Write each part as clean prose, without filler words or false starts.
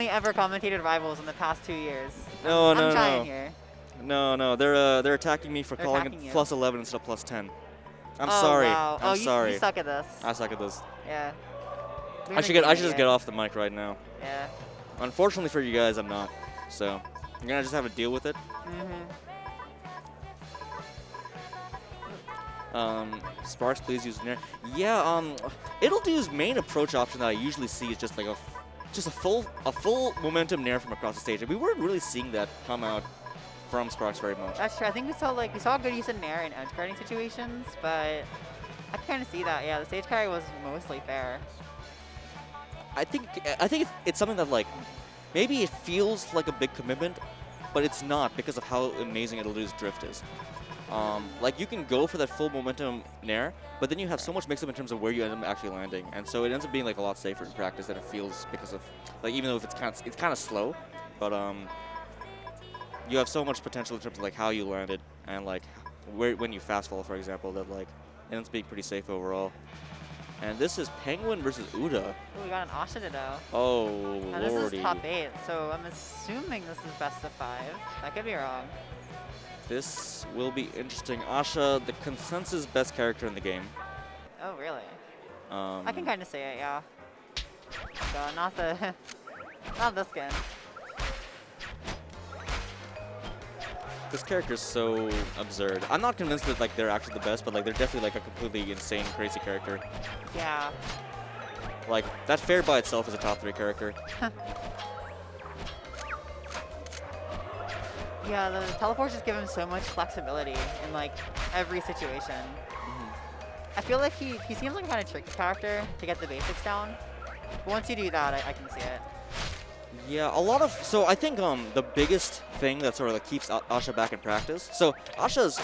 Only ever commentated rivals in the past 2 years. No, I'm no, trying no. here. No, they're attacking me for They're calling attacking it you. plus 11 instead of plus 10. I'm Oh, sorry. wow. I'm sorry. You suck at this. I suck at this. Yeah. I should just get off the mic right now. Yeah. Unfortunately for you guys, I'm not. So you're gonna just have to deal with it. Sparks, please use Nair. Yeah, it'll do's main approach option that I usually see is just like a full momentum Nair from across the stage. And we weren't really seeing that come out from Sparks very much. That's true. I think we saw good use of Nair in edge guarding situations, but I kind of see that. Yeah, the stage carry was mostly fair. I think it's something that like maybe it feels like a big commitment, but it's not because of how amazing It'll-do's drift is. Like you can go for that full momentum Nair, but then you have so much mix-up in terms of where you end up actually landing, and so it ends up being like a lot safer in practice than it feels because of like even though if it's kind of slow, but you have so much potential in terms of like how you landed and like when you fast fall, for example, that like it ends up being pretty safe overall. And this is Penguin versus Uda. Ooh, we got an Asha Ditto. Oh, now, lordy. this is top 8, so I'm assuming this is best of 5. I could be wrong. This will be interesting. Asha, the consensus best character in the game. Oh, really? I can kind of say it, yeah. So not the, not this skin. This character is so absurd. I'm not convinced that like they're actually the best, but like they're definitely like a completely insane, crazy character. Yeah. Like that fair by itself is a top 3 character. Yeah, the teleports just give him so much flexibility in like every situation. I feel like he seems like a kind of tricky character to get the basics down. But once you do that, I can see it. Yeah, so I think the biggest thing that sort of like keeps Asha back in practice. So Asha's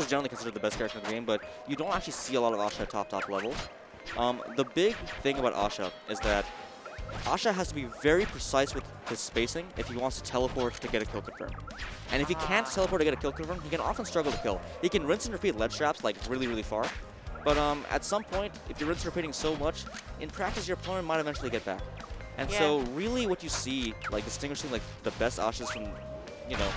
generally considered the best character in the game, but you don't actually see a lot of Asha at top level. The big thing about Asha is that Asha has to be very precise with his spacing if he wants to teleport to get a kill confirm. And if he can't teleport to get a kill confirm, he can often struggle to kill. He can rinse and repeat ledge traps like really, really far. But at some point, if you're rinse and repeating so much, in practice your opponent might eventually get back. And so really what you see, like distinguishing like the best Ashas from, you know,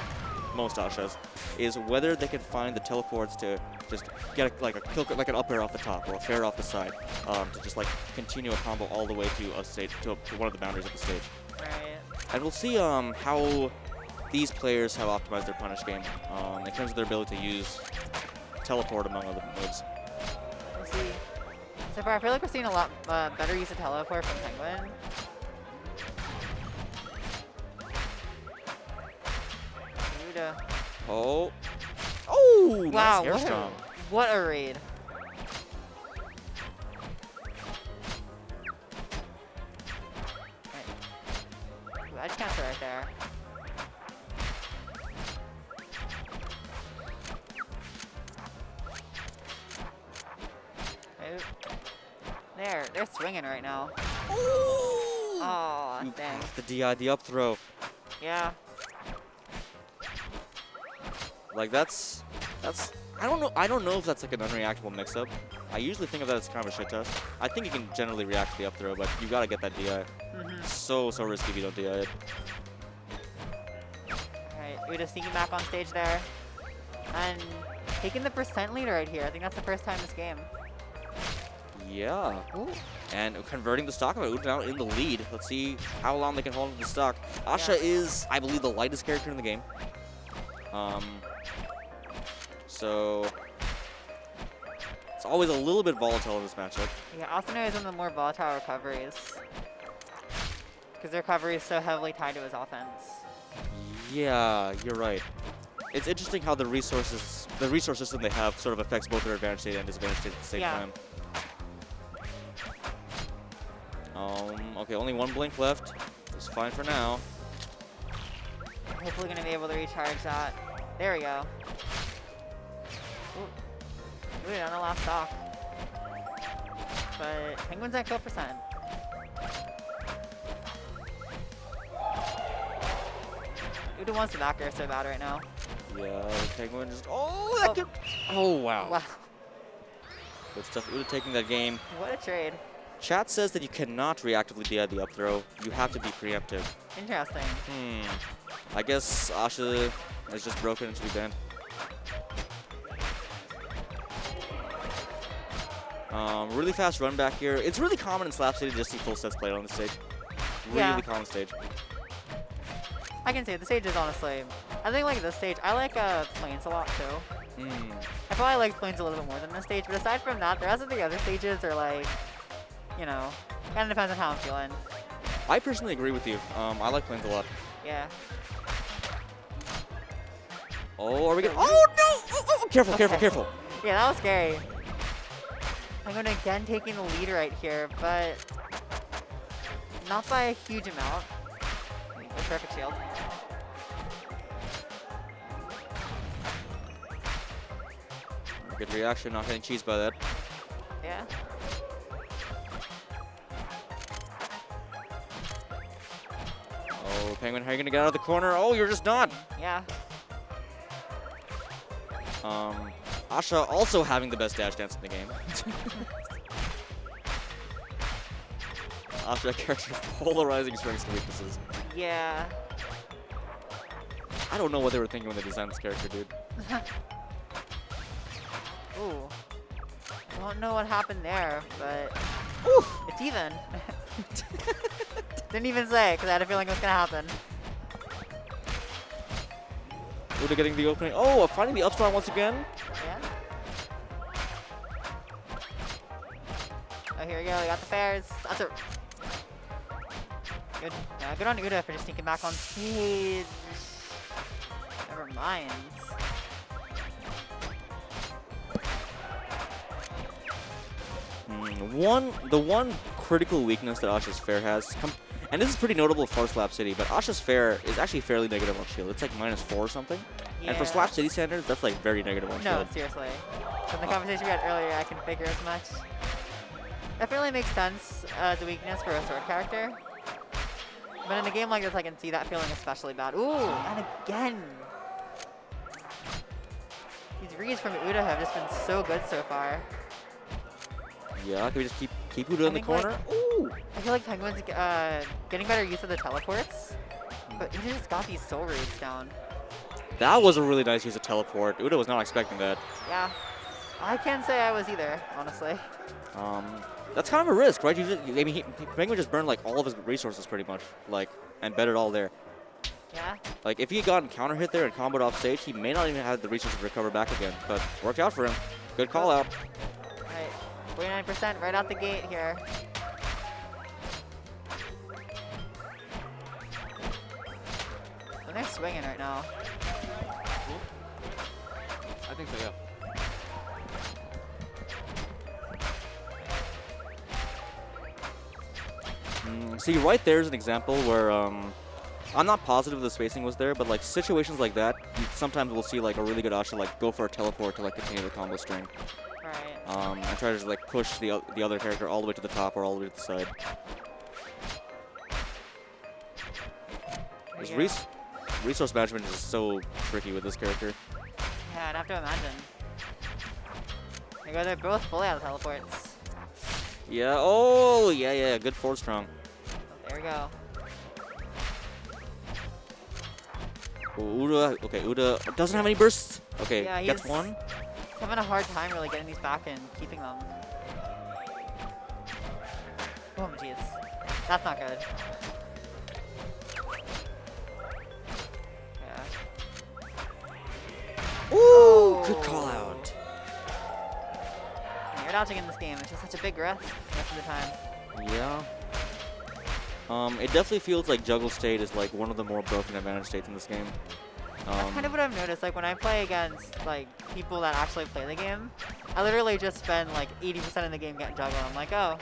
most Ashas, is whether they can find the teleports to just get like a kill, like an up air off the top or a fair off the side, to just like continue a combo all the way to a stage, to one of the boundaries of the stage. Right. And we'll see how these players have optimized their punish game in terms of their ability to use teleport among other moves. We'll see. So far, I feel like we're seeing a lot better use of teleport from Penguin. Uda. Oh, Wow, nice air strong. What a raid. Right. Ooh, I just cancel right there. They're swinging right now. Oh, dang. The DI, the up throw. Yeah. Like that's I don't know if that's like an unreactable mix-up. I usually think of that as kind of a shit test. I think you can generally react to the up throw, but you gotta get that DI. So risky if you don't DI it. Alright, Uda sneaking back on stage there. And taking the percent lead right here. I think that's the first time this game. Yeah. Ooh. And converting the stock of it, Uda now in the lead. Let's see how long they can hold the stock. Asha is, I believe, the lightest character in the game. So it's always a little bit volatile in this matchup. Yeah, Asuna is one of the more volatile recoveries. Because their recovery is so heavily tied to his offense. Yeah, you're right. It's interesting how the resource system they have sort of affects both their advantage state and disadvantage state at the same time. Okay, only one blink left. It's fine for now. Hopefully gonna be able to recharge that. There we go. Ooh, on the last stock. But Penguin's at kill percent. Uda wants to back air so bad right now. Yeah, Penguin just oh wow. Wow. Good stuff. Uda taking that game. What a trade. Chat says that you cannot reactively DI the up throw. You have to be preemptive. Interesting. I guess Asha is just broken and should be banned. Really fast run back here. It's really common in Slap City to just see full sets played on the stage. Really common stage. I can say the stage is honestly. I think like this stage. I like planes a lot too. I probably like planes a little bit more than this stage, but aside from that, the rest of the other stages are like, you know, kind of depends on how I'm feeling. I personally agree with you. I like planes a lot. Yeah. Oh, are we gonna? Oh no! Oh, careful, careful, careful. Yeah, that was scary. I'm gonna again taking the lead right here, but not by a huge amount. A perfect shield. Good reaction, not getting cheesed by that. Yeah. Oh, Penguin, how are you gonna get out of the corner? Oh, you're just not. Yeah. Asha also having the best dash dance in the game. Asha character polarizing strengths and weaknesses. Yeah. I don't know what they were thinking when they designed this character, dude. Ooh. I don't know what happened there, but Ooh. it's even. Didn't even say, because I had a feeling it was gonna happen. Uda getting the opening. Oh, finding the upstart once again. Yeah. Oh, here we go. We got the fairs. That's it. Good. Good on Uda for just sneaking back on stage. Never mind. The one critical weakness that Asha's fair has, and this is pretty notable for Slap City, but Asha's fair is actually fairly negative on shield. It's like -4 or something. Yeah. And for Slap City standards, that's like very negative on No, shield. seriously. From the conversation we had earlier, I can figure as much. Definitely makes sense as a weakness for a sword character. But in a game like this, I can see that feeling especially bad. Ooh, and again. These reads from Uda have just been so good so far. Yeah, can we just keep Uda in the corner? Ooh! I feel like Penguin's getting better use of the teleports, but Uda just got these soul reads down. That was a really nice use of teleport. Uda was not expecting that. Yeah, I can't say I was either, honestly. That's kind of a risk, right? I mean, Penguin just burned like all of his resources pretty much, like, and bet it all there. Yeah. Like, if he had gotten counter hit there and comboed off stage, he may not even have the resources to recover back again. But worked out for him. Good call out. Right, 49% right out the gate here. And they're swinging right now. I think so, yeah. See, right there is an example where I'm not positive the spacing was there, but like situations like that, sometimes we'll see like a really good Asha like go for a teleport to like continue the combo string. Right. And try to just like push the other character all the way to the top or all the way to the side. This resource management is so tricky with this character. Yeah, I'd have to imagine. There you go, they're both fully out of teleports. Yeah, oh, yeah, good forward strong. There we go. Oh, Uda, okay, Uda doesn't have any bursts. Okay, Yeah, gets he's one. having a hard time really getting these back and keeping them. Oh, jeez. That's not good. Yeah. Ooh, good call out. You're dodging in this game. It's just such a big risk most of the time. Yeah. It definitely feels like juggle state is like one of the more broken advantage states in this game. That's kind of what I've noticed. Like when I play against like people that actually play the game, I literally just spend like 80% of the game getting juggle. I'm like, oh,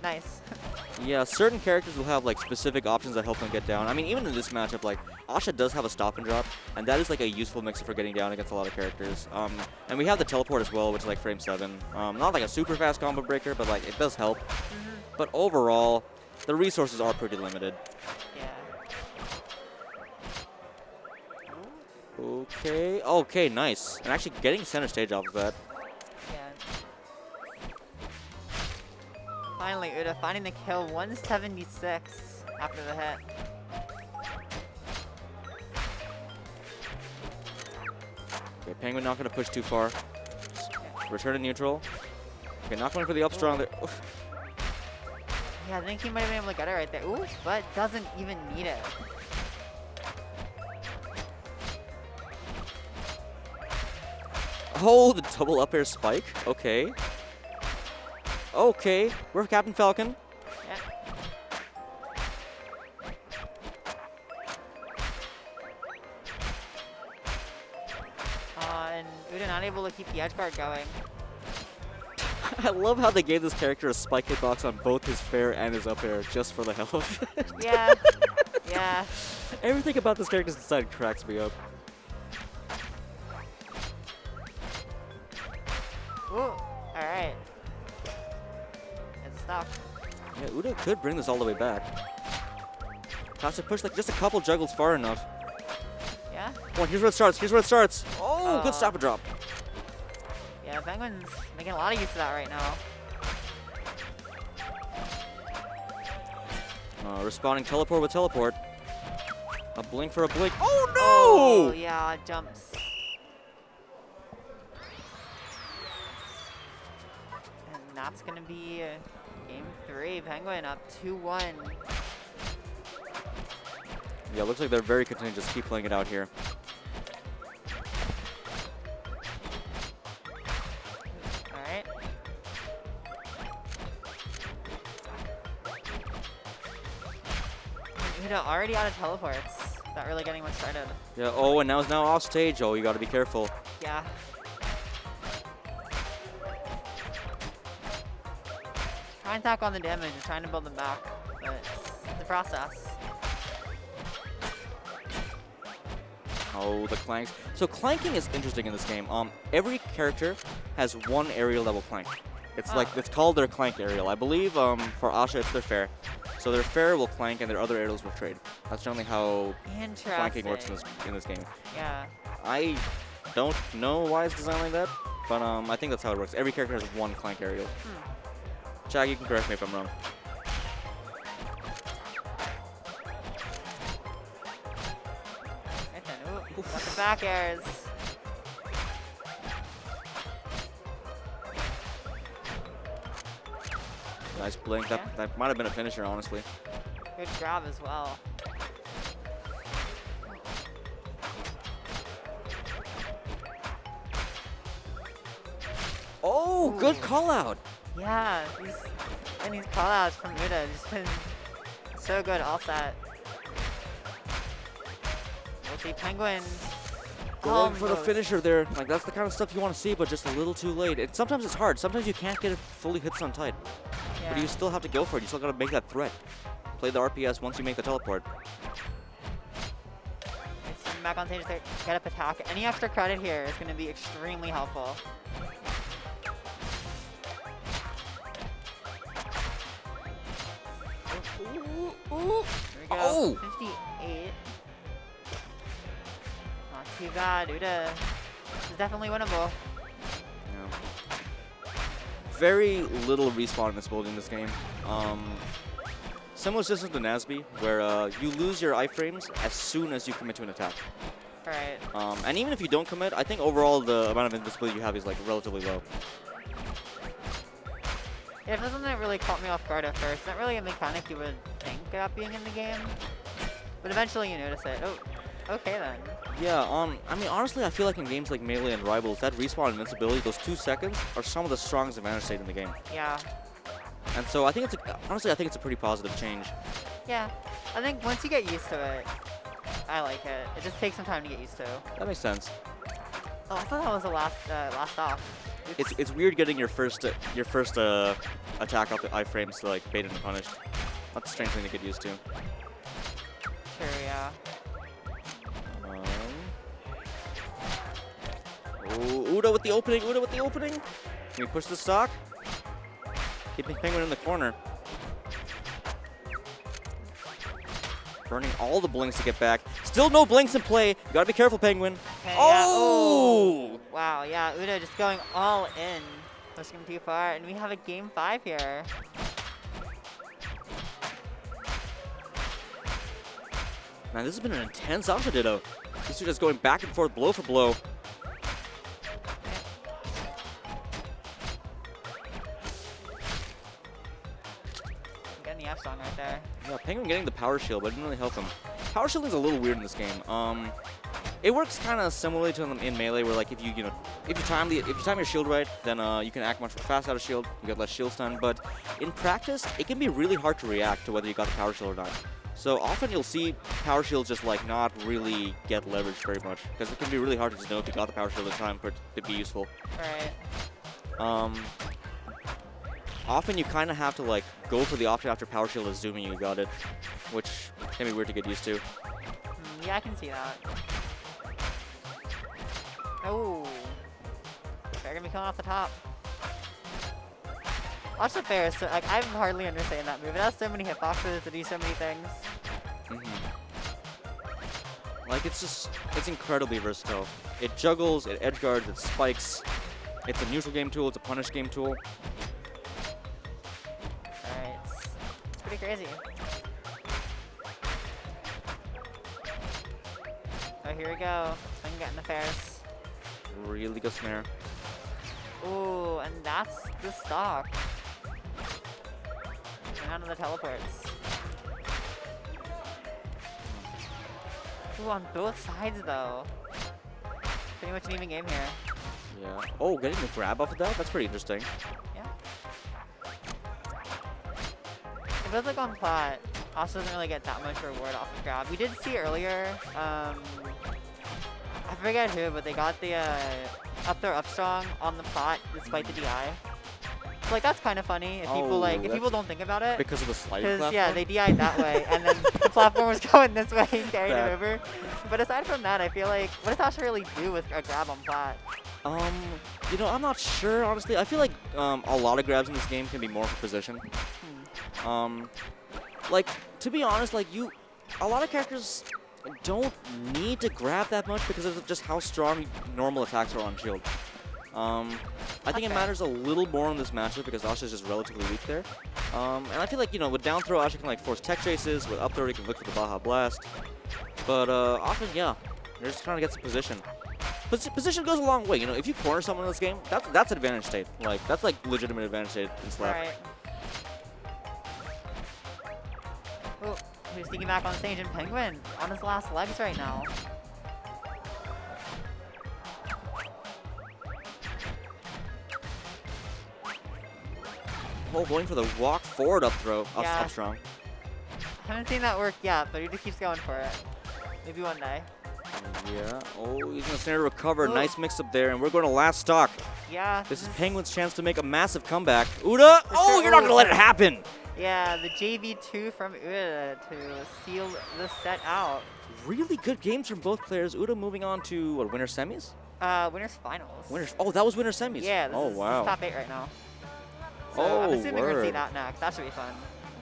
nice. Yeah, certain characters will have like specific options that help them get down. I mean, even in this matchup, like Asha does have a stop and drop, and that is like a useful mixer for getting down against a lot of characters. And we have the teleport as well, which is like frame 7. Not like a super fast combo breaker, but like it does help. But overall, the resources are pretty limited. Yeah. Okay, nice. And actually getting center stage off of that. Yeah. Finally, Uda finding the kill, 176 after the hit. Okay, Penguin not going to push too far. Return to neutral. Okay, not going for the up strong there. Oof. Yeah, I think he might have been able to get it right there. Ooh, but doesn't even need it. Oh, the double up air spike. Okay. Okay, we're Captain Falcon. Yeah. And Uda not able to keep the edge guard going. I love how they gave this character a spike hitbox on both his fair and his up air just for the hell of it. Yeah. Yeah. Everything about this character's design cracks me up. Ooh, alright. It's stuck. Yeah, Uda could bring this all the way back. Has to push like just a couple juggles far enough. Yeah? Oh, here's where it starts. Here's where it starts. Oh, good stop and drop. Yeah, Penguin's making a lot of use of that right now. Responding teleport with teleport. A blink for a blink. Oh, Oh, no! yeah, jumps. And that's going to be game 3. Penguin up 2-1. Yeah, looks like they're very content to just keep playing it out here. Alright. Uda already out of teleports. Not really getting much started. Yeah, oh, and now it's off stage. Oh, you gotta be careful. Yeah. Try and tack on the damage and trying to build them back, but it's the process. Oh, the clanks. So clanking is interesting in this game. Every character has one aerial that will clank. It's like, it's called their clank aerial. I believe for Asha it's their fair. So their fair will clank and their other aerials will trade. That's generally how clanking works in this game. Yeah. I don't know why it's designed like that, but I think that's how it works. Every character has one clank aerial. Chag, you can correct me if I'm wrong. Right then. Ooh, got the back airs. Nice blink. Yeah. That might have been a finisher, honestly. Good grab as well. Oh, Ooh. good call out. Yeah, these callouts from Uda just been so good all set. We'll see Penguin Going for the finisher there. Like, that's the kind of stuff you want to see, but just a little too late. And sometimes it's hard. Sometimes you can't get it fully hits on tight. Yeah. But you still have to go for it. You still got to make that threat. Play the RPS once you make the teleport. It's back on stage to get up attack. Any extra credit here is going to be extremely helpful. Ooh, ooh. Here we go. Oh! 58. Not too bad. Uda. This is definitely winnable. Yeah. Very little respawn invincibility in this game. Similar system to Nasby, where you lose your iframes as soon as you commit to an attack. Right. And even if you don't commit, I think overall the amount of invincibility you have is like relatively low. Yeah, it doesn't really caught me off guard at first. Not really a mechanic you would think about being in the game, but eventually you notice it. Oh, okay then. Yeah, I mean, honestly, I feel like in games like Melee and Rivals, that respawn invincibility, those 2 seconds, are some of the strongest advantage state in the game. Yeah. And so I think it's honestly, I think it's a pretty positive change. Yeah, I think once you get used to it, I like it. It just takes some time to get used to. That makes sense. Oh, I thought that was the last off. Oops. It's weird getting your first attack off the iframes to like bait and punish. That's a strange thing to get used to. Sure, yeah. Oh, Uda with the opening. Uda with the opening. Can we push the stock? Keeping Penguin in the corner. Burning all the blinks to get back. Still no blinks in play. You gotta be careful, Penguin. Okay, Oh! Yeah. Wow, yeah, Uda just going all in. Pushing him too far, and we have a game 5 here. Man, this has been an intense Asha Ditto. These two just going back and forth, blow for blow. Penguin getting the power shield, but it didn't really help him. Power shielding is a little weird in this game. It works kind of similarly to in Melee, where like if you time your shield right, then you can act much more fast out of shield. You get less shield stun. But in practice, it can be really hard to react to whether you got the power shield or not. So often you'll see power shields just like not really get leveraged very much, because it can be really hard to just know if you got the power shield in time for it to be useful. Right. Often you kind of have to like go for the option after power shield assuming you got it, which can be weird to get used to. Yeah, I can see that. Oh, they're gonna be coming off the top. Watch the fair. So, like, I hardly understand that move. It has so many hitboxes to do so many things. Like it's incredibly versatile. It juggles, it edge guards, it spikes. It's a neutral game tool. It's a punish game tool. Alright, it's pretty crazy. Oh, here we go. I'm getting the fairs. Really good snare. Ooh, and that's the stock. Down to the teleports. Ooh, on both sides though. Pretty much an even game here. Yeah. Oh, getting the grab off of that? That's pretty interesting. Yeah. It feels like on plot, Asha doesn't really get that much reward off the grab. We did see earlier, I forget who, but they got the up throw up strong on the plot despite the DI. So like that's kind of funny if people if people don't think about it. Because of the sliding platform? Yeah, they DI'd that way, and then the platform was going this way and carried it over. But aside from that, I feel like, what does Asha really do with a grab on plat? You know, I'm not sure, honestly. I feel like a lot of grabs in this game can be more for position. Like, to be honest, like a lot of characters don't need to grab that much because of just how strong normal attacks are on shield. I think it matters a little more in this matchup because Asha is just relatively weak there. And I feel like, you know, with down throw, Asha can like force tech chases. With up throw, he can look for the Baja Blast. But often, yeah, you're just trying to get some position. Position goes a long way. You know, if you corner someone in this game, that's advantage state. Like, that's like legitimate advantage state in Slap. Alright. Oh, he's sneaking back on stage, and Penguin on his last legs right now. Oh, going for the walk forward up throw. Yeah. Up strong. Haven't seen that work yet, but he just keeps going for it. Maybe one day. Yeah. Oh, he's gonna snare to recover. Ooh. Nice mix up there, and we're going to last stock. Yeah. This is Penguin's chance to make a massive comeback. Uda! Oh, you're not gonna let it happen! Yeah, the JV2 from Uda to seal the set out. Really good games from both players. Uda moving on to, what, winner semis? Winners finals. Winners. Oh, that was winner semis. Yeah, this is top 8 right now. So I'm assuming we're gonna see that next. That should be fun.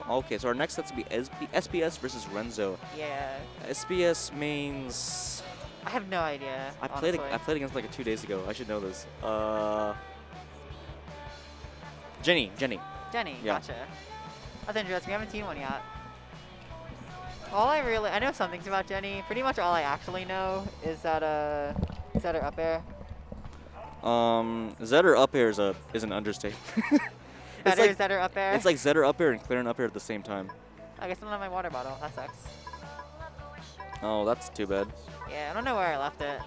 Okay, so our next set's to be SPS versus Renzo. Yeah. SPS means... I have no idea. I played against like 2 days ago. I should know this. Jenny. Yeah. Gotcha. That's interesting. We haven't seen one yet. I know some things about Jenny. Pretty much all I actually know is that Zetter up air. Zetter up air is an understatement. Better like, Zetter up air? It's like Zetter up air and clearing up air at the same time. I guess I don't have my water bottle. That sucks. Oh, that's too bad. Yeah, I don't know where I left it.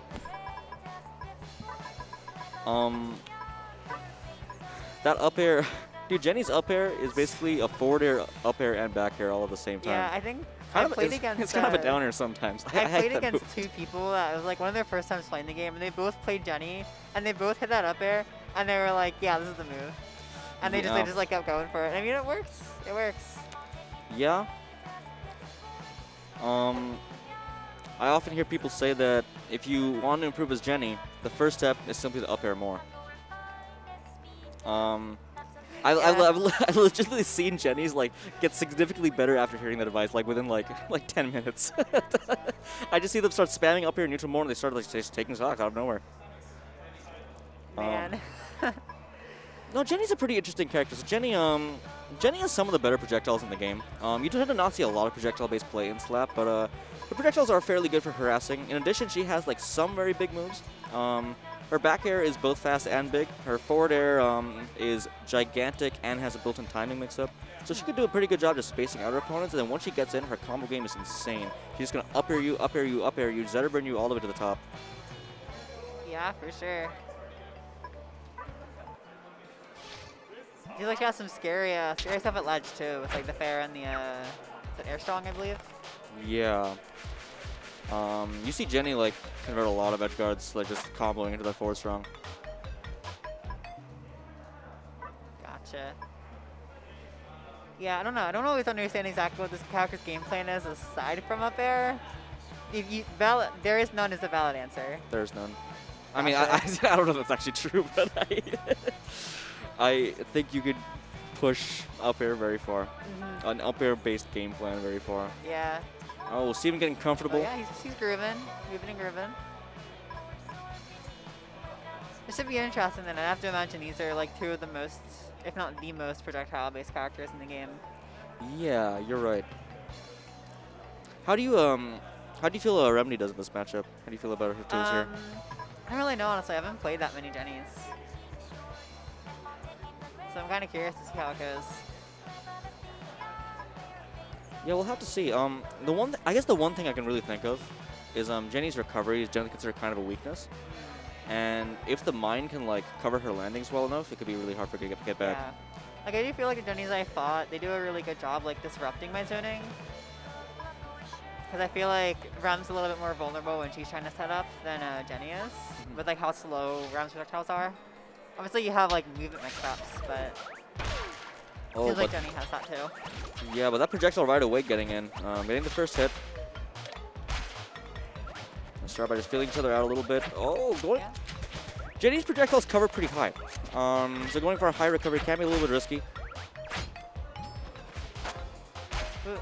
That up air, dude, Jenny's up air is basically a forward air, up air, and back air all at the same time. Yeah, I think I played against... It's kind of a downer sometimes. I played against 2 people that was like one of their first times playing the game, and they both played Jenny, and they both hit that up air, and they were like, yeah, this is the move. And they just like kept going for it. I mean, it works. It works. Yeah. I often hear people say that if you want to improve as Jenny, the first step is simply to up air more. I've legitimately seen Jenny's like get significantly better after hearing that advice, like within like 10 minutes. I just see them start spamming up air neutral more, and they start like just taking shots out of nowhere. Man. No, Jenny's a pretty interesting character. So Jenny has some of the better projectiles in the game. You tend to not see a lot of projectile-based play in Slap, but the projectiles are fairly good for harassing. In addition, she has like some very big moves. Her back air is both fast and big. Her forward air is gigantic and has a built-in timing mix-up. So she could do a pretty good job just spacing out her opponents, and then once she gets in, her combo game is insane. She's just going to up air you, up air you, up air you, Zeta burn you all the way to the top. Yeah, for sure. Feels like she has some scary stuff at ledge too, with like the fair and the is it air strong, I believe. Yeah. You see Jenny like convert a lot of edge guards, like just comboing into that forward strong. Gotcha. Yeah, I don't know. I don't always understand exactly what this character's game plan is aside from up air. If you there is none is a valid answer. There's none. I mean, I don't know if that's actually true, but I think you could push up air very far. An up air based game plan very far. Yeah. Oh, Steven getting comfortable. Oh, yeah, he's grooving, moving and grooving. It should be interesting then. I have to imagine these are like two of the most, if not the most, projectile-based characters in the game. Yeah, you're right. How do you feel Remedy does in this matchup? How do you feel about her tools here? I don't really know, honestly. I haven't played that many Jennies. So I'm kind of curious to see how it goes. Yeah, we'll have to see. I guess the one thing I can really think of is Jenny's recovery is generally considered kind of a weakness. And if the mine can like cover her landings well enough, it could be really hard for her to get back. Yeah. Like I do feel like the Jennies I fought, they do a really good job like disrupting my zoning. Because I feel like Rem's a little bit more vulnerable when she's trying to set up than Jenny is, with like how slow Rem's projectiles are. Obviously you have like movement mix-ups, but feels like Jenny has that too. Yeah, but that projectile right away getting in, getting the first hit. Let's start by just feeling each other out a little bit. Oh, going. Yeah. Jenny's projectiles cover pretty high, so going for a high recovery can be a little bit risky. Ooh.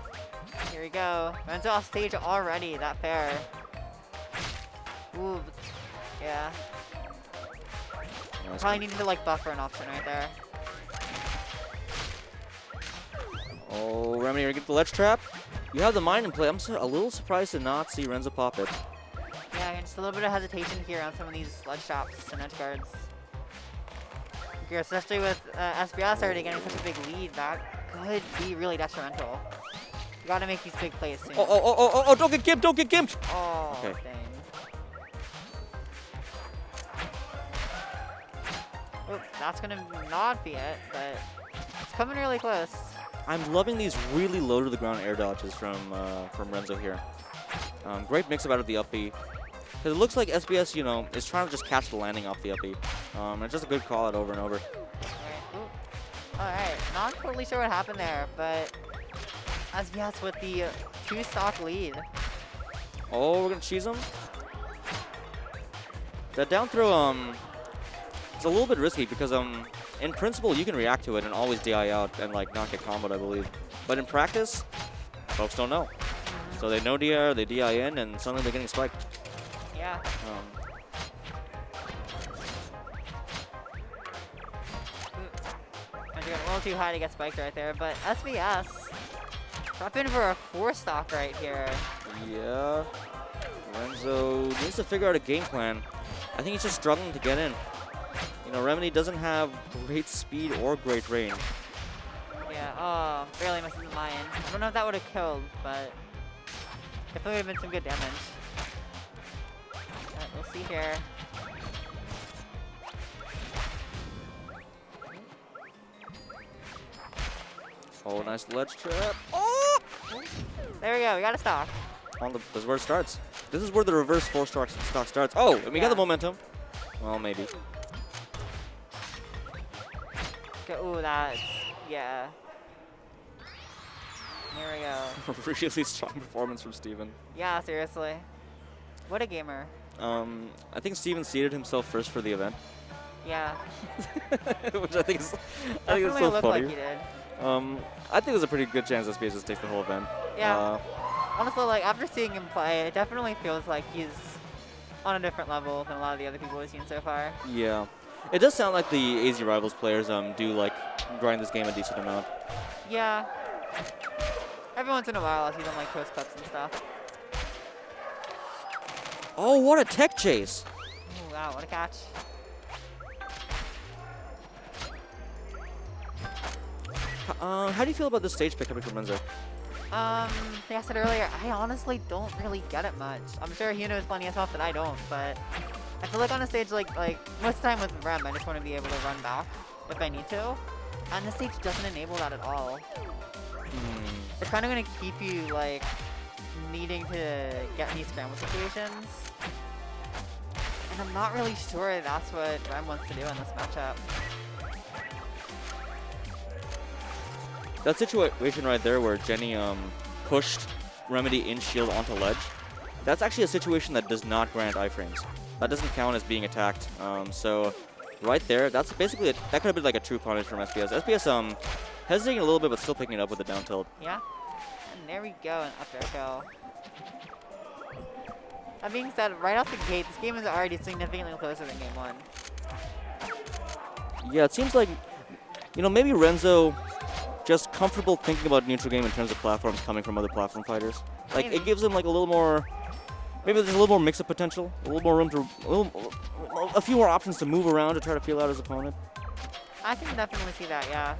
Here we go. Renzo off stage already, that fair. Ooh, yeah. Probably needed to like buffer an option right there. Oh, Remedy, you're gonna get the ledge trap. You have the mine in play. I'm a little surprised to not see Renzo pop it. Yeah, just a little bit of hesitation here on some of these ledge traps and edge guards. Especially with SBS already getting such a big lead, that could be really detrimental. You gotta make these big plays soon. Oh, don't get gimped, don't get gimped! Oh, okay. Dang. Oop, that's gonna not be it, but it's coming really close. I'm loving these really low to the ground air dodges from Renzo here. Great mix about the up B. Because it looks like SBS, you know, is trying to just catch the landing off the up B. It's just a good call out over and over. Alright, not totally sure what happened there, but SBS with the 2-stock lead. Oh, we're gonna cheese him. That down throw, it's a little bit risky because in principle you can react to it and always DI out and like not get comboed, I believe. But in practice, folks don't know. So they know DI, they DI in, and suddenly they're getting spiked. Yeah. I think a little too high to get spiked right there, but SBS drop in for a 4-stock right here. Yeah. Renzo needs to figure out a game plan. I think he's just struggling to get in. You know, Remedy doesn't have great speed or great range. Yeah, oh, barely missing the mine. I don't know if that would have killed, but definitely would have been some good damage. Alright, we'll see here. Oh, nice ledge trap. Oh! There we go, we got a stock. This is where it starts. This is where the reverse 4-stock starts. Oh, and we got the momentum. Well, maybe. Ooh, that's, yeah. Here we go. Really strong performance from Steven. Yeah, seriously. What a gamer. I think Steven seeded himself first for the event. Yeah. Which I think is Definitely so looked funny. like he did. I think there's a pretty good chance SBS just takes the whole event. Yeah. Honestly, like after seeing him play, it definitely feels like he's on a different level than a lot of the other people we've seen so far. Yeah. It does sound like the AZ Rivals players do like grind this game a decent amount. Yeah. Every once in a while, I see them like post clips and stuff. Oh, what a tech chase! Ooh, wow, what a catch! How do you feel about this stage pick coming from Renzo? Like I said earlier, I honestly don't really get it much. I'm sure he knows plenty of stuff that I don't, but I feel like on a stage like most of the time with Rem, I just want to be able to run back if I need to, and this stage doesn't enable that at all. It's kind of going to keep you like needing to get in these scramble situations, and I'm not really sure that's what Rem wants to do in this matchup. That situation right there where Jenny pushed Remedy in shield onto ledge, that's actually a situation that does not grant iframes. That doesn't count as being attacked. So right there, that's basically that could have been like a true punish from SPS. SPS hesitating a little bit, but still picking it up with a down tilt. Yeah, and there we go, an up air kill. That being said, right off the gate, this game is already significantly closer than game one. Yeah, it seems like, you know, maybe Renzo just comfortable thinking about neutral game in terms of platforms coming from other platform fighters. Like, Maybe. it gives him like a little more, maybe there's a little more mix-up potential, a little more room to, a few more options to move around to try to feel out his opponent. I can definitely see that, yeah.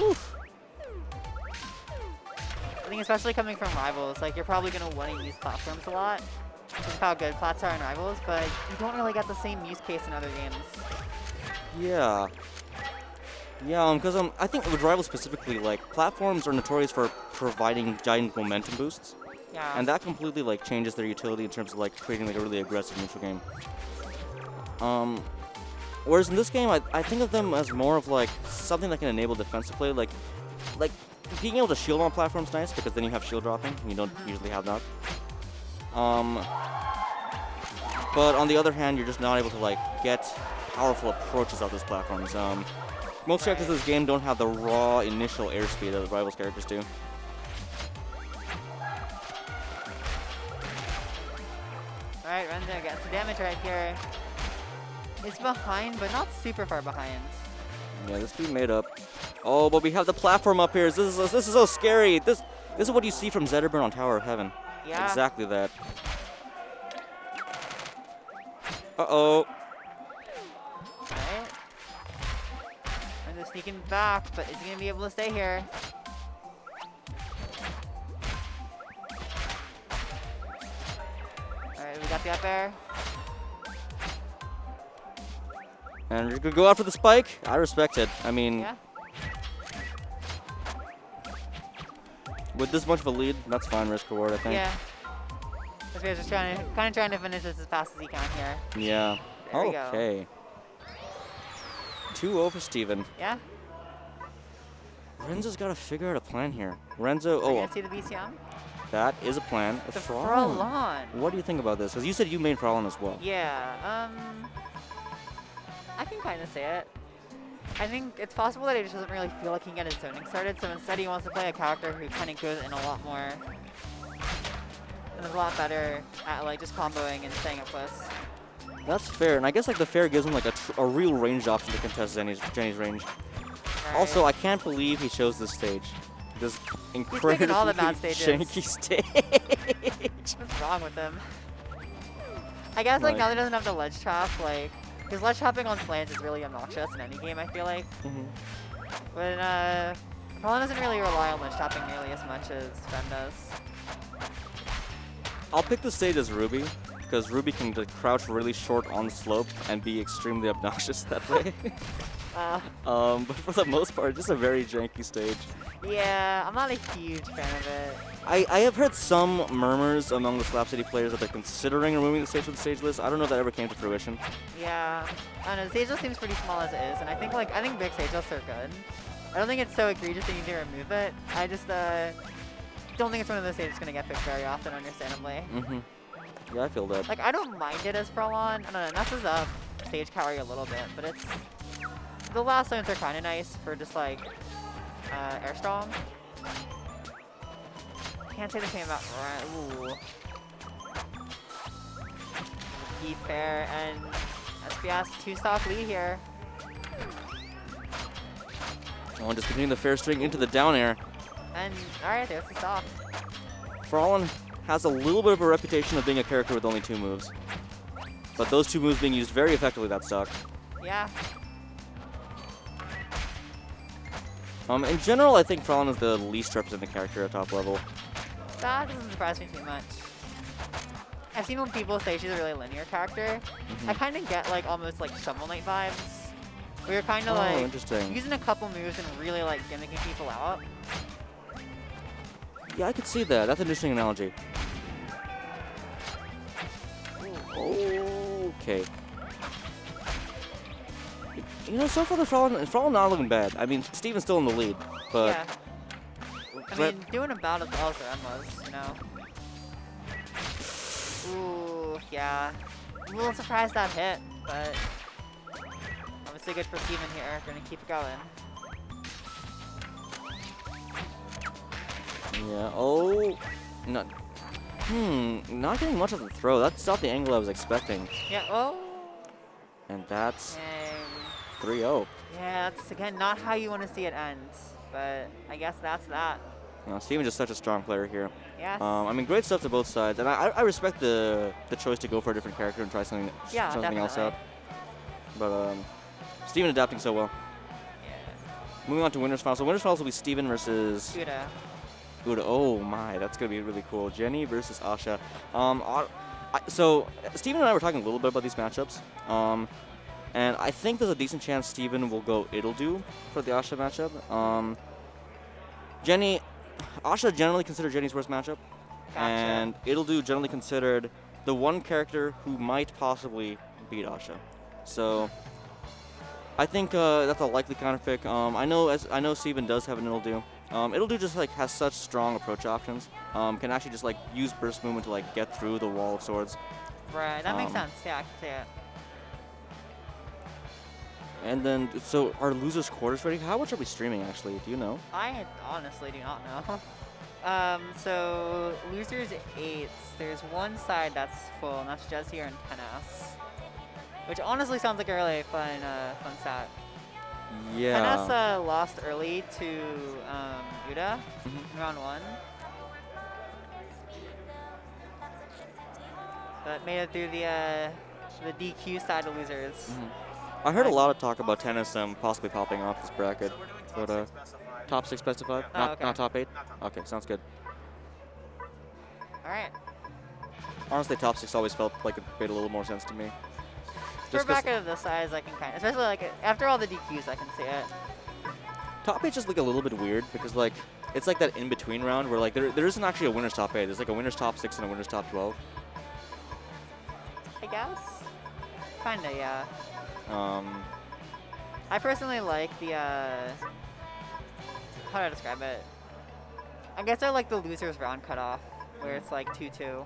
Oof. I think especially coming from Rivals, like you're probably going to want to use platforms a lot. Just how good plats are in Rivals, but you don't really get the same use case in other games. Yeah. Yeah, because I think with Rivals specifically, like, platforms are notorious for providing giant momentum boosts. Yeah. And that completely, like, changes their utility in terms of, like, creating, like, a really aggressive neutral game. Whereas in this game, I think of them as more of, like, something that can enable defensive play. Like being able to shield on platform's nice, because then you have shield dropping, and you don't usually have that. But on the other hand, you're just not able to, like, get powerful approaches out those platforms. Most characters in this game don't have the raw initial airspeed that the Rivals characters do. Alright, Renzo gets the damage right here. It's behind, but not super far behind. Yeah, this dude made up. Oh, but we have the platform up here. This is so scary. This is what you see from Zetterburn on Tower of Heaven. Yeah. Exactly that. Uh-oh. Alright. Renzo sneaking back, but is he going to be able to stay here? Alright, we got the up air. And we're gonna go out for the spike. I respect it. I mean, Yeah. with this much of a lead, that's fine risk reward, I think. Yeah. This guy's just kind of trying to finish this as fast as he can here. Yeah. There we go. Okay. 2-0 for Steven. Yeah. Renzo's got to figure out a plan here. Renzo, We're oh, gonna see the BCM. that is a plan. The Frolon. Frolon. What do you think about this? Because you said you made Frolon as well. Yeah. I can kind of say it. I think it's possible that he just doesn't really feel like he can get his zoning started, so instead he wants to play a character who kind of goes in a lot more and is a lot better at like just comboing and staying up close. That's fair, and I guess like the fair gives him like a real range option to contest Jenny's range. Right. Also, I can't believe he chose this stage. This incredibly all the bad stages. janky stage. What's wrong with him? I guess like now that he doesn't have the ledge trap, like, because ledge trapping on slants is really obnoxious in any game, I feel like. But Frolon doesn't really rely on ledge trapping nearly as much as Fen does. I'll pick the stage as Ruby, because Ruby can crouch really short on the slope and be extremely obnoxious that way. But for the most part, just a very janky stage. Yeah, I'm not a huge fan of it. I have heard some murmurs among the Slap City players that they're considering removing the stage from the stage list. I don't know if that ever came to fruition. Yeah, I don't know. The stage list seems pretty small as it is, and I think big stage lists are good. I don't think it's so egregious that you need to remove it. I just don't think it's one of those stages that's gonna get picked very often, understandably. Yeah, I feel that. Like I don't mind it as Frolon. I don't know, it messes up stage carry a little bit, but it's the last lanes are kind of nice for just like air strong. Can't say the same about Ooh. Keep fair and SBS 2-stock lead here. Oh, just continuing the fair string into the down air. And alright, there's the stock. Frolon has a little bit of a reputation of being a character with only 2 moves. But those 2 moves being used very effectively, that stock. Yeah. In general, I think Falcon is the least represented character at top level. That doesn't surprise me too much. I've seen when people say she's a really linear character, I kind of get like almost like Shovel Knight vibes. We were kind of like interesting. using a couple moves and really like gimmicking people out. Yeah, I could see that. That's an interesting analogy. Okay. You know, so far the Falcon not looking bad. I mean, Steven's still in the lead, but Yeah. I mean, doing about as well as Ren was, you know. Ooh, yeah. I'm a little surprised that hit, but obviously good for Steven here. Gonna keep it going. yeah. Oh, not. Not getting much of the throw. That's not the angle I was expecting. Yeah. Oh. And that's Dang. 3-0. Yeah, that's again not how you want to see it end, but I guess that's that. Steven's just such a strong player here. Yes. I mean, great stuff to both sides, and I respect the choice to go for a different character and try something, Yeah, something else out. definitely. But Steven adapting so well. Yeah. Moving on to winners finals. So winners finals will be Steven versus Uda. Uda. Oh my, that's gonna be really cool. Jenny versus Asha. So Steven and I were talking a little bit about these matchups. And I think there's a decent chance Steven will go It'll Do for the Asha matchup. Asha generally considered Jenny's worst matchup. Gotcha. And It'll Do generally considered the one character who might possibly beat Asha. So I think that's a likely counter pick. I know Steven does have an It'll Do. It'll Do just like has such strong approach options. Can actually just like use burst movement to like get through the wall of swords. Right, that makes sense. Yeah, I can see it. And then, so are losers quarters ready? How much are we streaming actually? Do you know? I honestly do not know. So losers 8s. There's one side that's full, and that's Jesse and Tenas. Which honestly sounds like a really fun stat. Yeah. Tenas lost early to Uda in round 1. But made it through the DQ side of losers. I heard a lot of talk about tennis possibly popping off this bracket, but top 6 specified, not top 8. Okay, sounds good. All right. Honestly, top 6 always felt like it made a little more sense to me. For a bracket of this size, I can kind of, especially like after all the DQs, I can see it. Top 8 just like a little bit weird because like it's like that in between round where like there isn't actually a winner's top 8. There's like a winner's top 6 and a winner's top 12. I guess. Kinda, yeah. I I personally like the, how do I describe it? I guess I like the losers round cutoff, where it's like 2-2.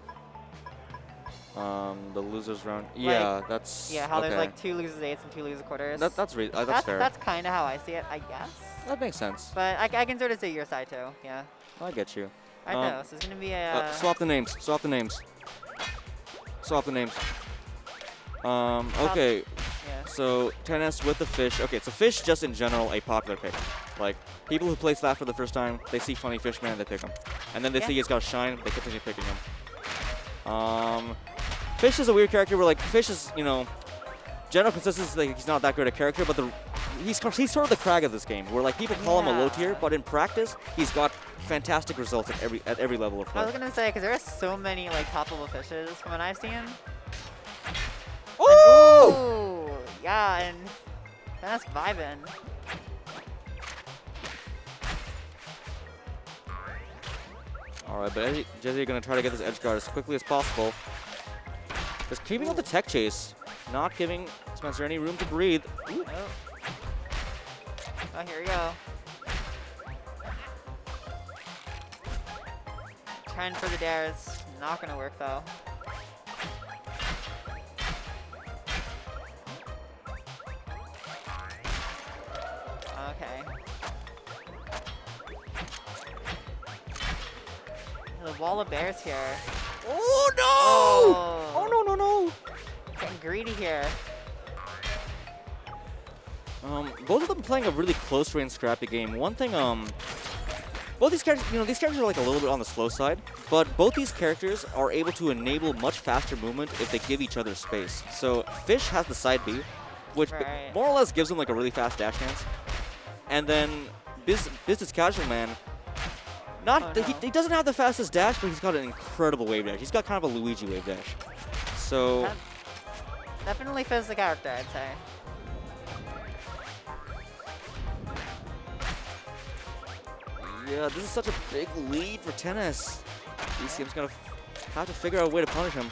The losers round. Yeah, that's. Yeah, how there's okay. like 2 losers 8s and 2 losers quarters. That's fair. That's kind of how I see it, I guess. That makes sense. But I can sort of see your side too, yeah. I get you. I know, so it's gonna be a. Swap the names. Swap the names. Swap the names. Okay. Yeah. So tennis with the fish. Okay, so fish just in general a popular pick. Like people who play Slap for the first time, they see funny fish man, they pick him, and then they see he's got shine, they continue picking him. Fish is a weird character where like fish is general consensus like he's not that great a character, but he's sort of the Crag of this game, where like people call him a low tier, but in practice he's got fantastic results at every level of play. I was gonna say because there are so many like top level fishes from what I've seen. Oh! Ooh, yeah, and that's vibing. Alright, but Jesse gonna try to get this edge guard as quickly as possible. Just keeping up the tech chase, not giving Spencer any room to breathe. Ooh. Oh, here we go. Trying for the dares, not gonna work though. Okay. The wall of bears here. Oh no! Oh, Oh no! getting greedy here. Both of them playing a really close range scrappy game. One thing, both these characters, these characters are like a little bit on the slow side, but both these characters are able to enable much faster movement if they give each other space. So Fish has the side B, which Right. more or less gives him like a really fast dash dance. And then Business Casual Man, he doesn't have the fastest dash, but he's got an incredible wave dash. He's got kind of a Luigi wave dash. So That definitely fits the character, I'd say. yeah, this is such a big lead for Tennis. DCM's gonna have to figure out a way to punish him.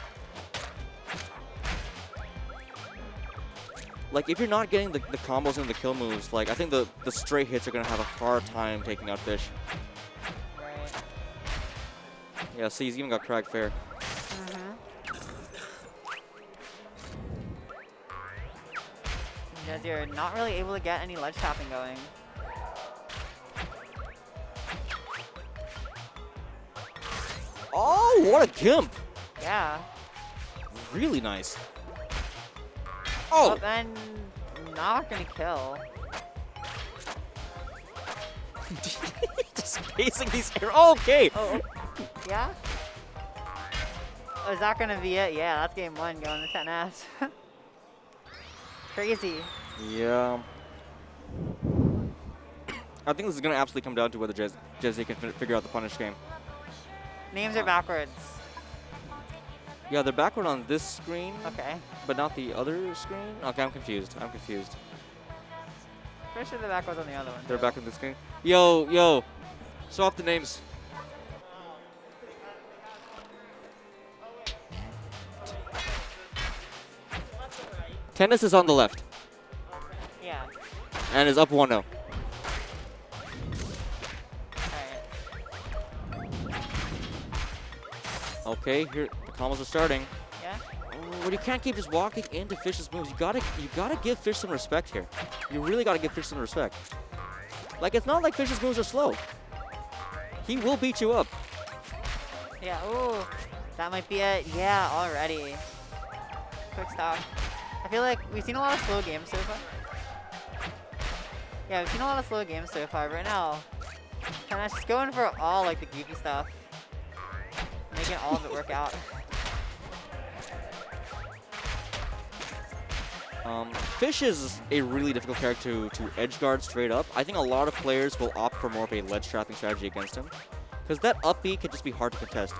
Like, if you're not getting the combos and the kill moves, like, I think the straight hits are going to have a hard time taking out Fish. Right. Yeah, see, he's even got Crag Fair. Because you're not really able to get any ledge tapping going. Oh, what a gimp! Yeah. Really nice. Oh! And not gonna kill. Just spacing these arrows. Oh, okay! Oh, yeah? Oh, is that gonna be it? Yeah, that's game 1 going to 10S. Crazy. Yeah. I think this is going to absolutely come down to whether Jesse can figure out the punish game. Names are backwards. Yeah, they're backward on this screen, Okay. but not the other screen. Okay, I'm confused. Pretty sure they're backwards on the other one. They're too. back on the screen. Yo, swap the names. Tennis is on the left Yeah. and is up 1-0. Alright. Okay, here the combos are starting. Yeah? Oh, but you can't keep just walking into Fish's moves. You gotta give Fish some respect here. You really gotta give Fish some respect. Like, it's not like Fish's moves are slow. He will beat you up. Yeah. Ooh. That might be it. Yeah, already. Quick stop. I feel like we've seen a lot of slow games so far. Yeah, we've seen a lot of slow games so far. Right now, kind of just going for all like the goofy stuff, making all of it work out. Fish is a really difficult character to edge guard straight up. I think a lot of players will opt for more of a ledge trapping strategy against him, because that up B could just be hard to contest.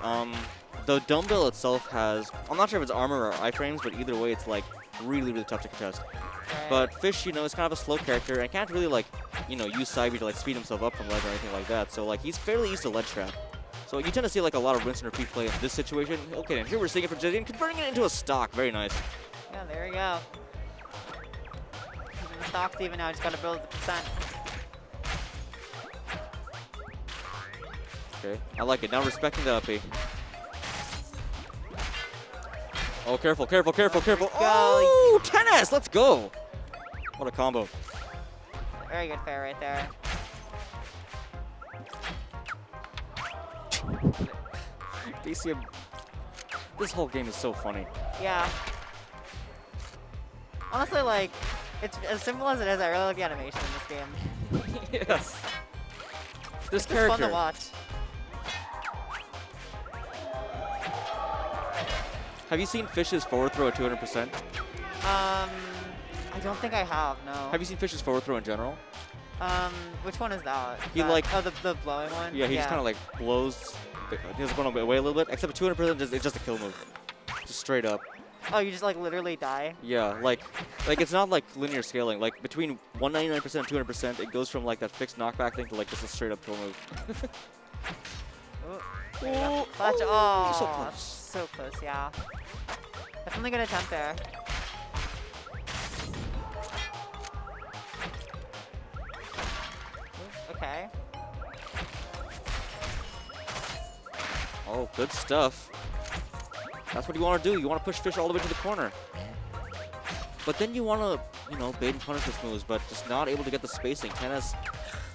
The dumbbell itself has, I'm not sure if it's armor or iframes, but either way, it's like really tough to contest. Right. But Fish, is kind of a slow character and can't really like, use side B to like speed himself up from ledge or anything like that. So like he's fairly used to ledge trap. So you tend to see like a lot of rinse and repeat play in this situation. Okay, and here we're seeing it from Jesse and converting it into a stock. Very nice. Yeah, there we go. Keeping the stocks even now. Just gotta build the percent. Okay, I like it. Now respecting the up B. Oh, careful. Oh, tennis! Let's go! What a combo. Very good fair right there. DCM, this whole game is so funny. Yeah. Honestly, like, it's as simple as it is. I really like the animation in this game. Yes. This It's character. fun to watch. Have you seen Fish's forward throw at 200%? I don't think I have. No. Have you seen Fish's forward throw in general? Which one is that? He That- like- oh, the blowing one. Yeah, he just kind of like blows. He just going away a little bit. Except for 200%, it's just a kill move. Just straight up. Oh, you just like literally die. Yeah, like it's not like linear scaling. Like between 199% and 200%, it goes from like that fixed knockback thing to like just a straight up kill move. Oh, clutch. Oh, Oh, so close. so close. Yeah. Definitely good attempt there. Okay. Oh, good stuff. That's what you want to do. You want to push Fish all the way to the corner. But then you want to, bait and punish his moves, but just not able to get the spacing. Tennis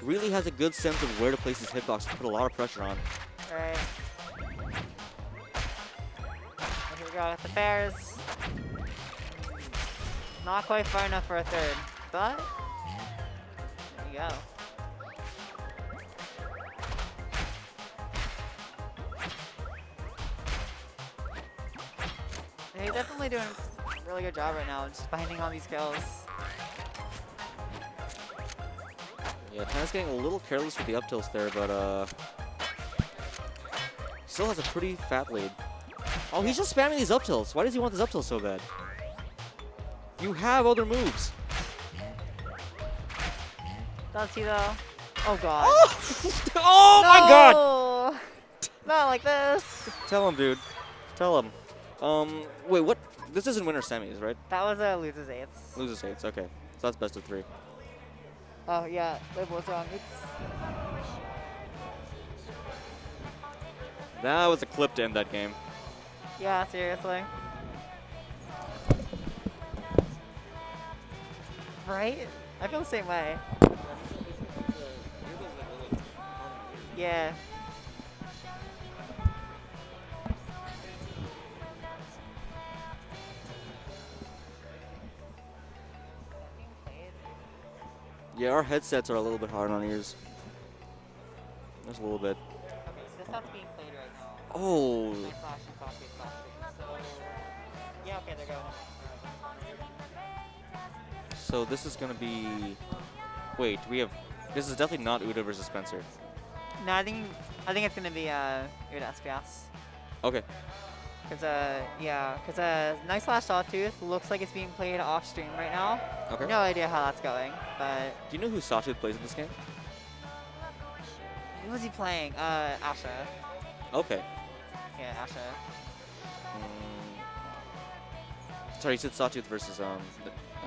really has a good sense of where to place his hitbox to put a lot of pressure on. Alright. Here we go with the bears. Not quite far enough for a third, but there you go. He's definitely doing a really good job right now, just finding all these kills. Yeah, Tan's getting a little careless with the up tilts there, but still has a pretty fat lead. Oh, he's just spamming these up tilts. Why does he want this up tilt so bad? You have other moves. Does he though? Oh god. Oh no! my god! Not like this. Tell him, dude. Tell him. Wait, what? This isn't winner semis, right? That was a losers eights. Losers eights, okay. So that's best of 3. Oh yeah, they both wrong. Oops. That was a clip to end that game. Yeah, seriously. Right? I feel the same way. Yeah. Yeah, our headsets are a little bit hard on ears. Just a little bit. Okay, so this stuff's being played right now. Oh. Like flash and flash and flash. So yeah, okay, they're going. So this is gonna be. Wait, we have. This is definitely not Uda versus Spencer. No, I think it's gonna be Uda SPS. Okay. Cause Nice Slash Sawtooth looks like it's being played off stream right now. Okay. No idea how that's going, but Do you know who Sawtooth plays in this game? who was he playing? Asha. Okay. Yeah, Asha. Sorry, you said Sawtooth versus Night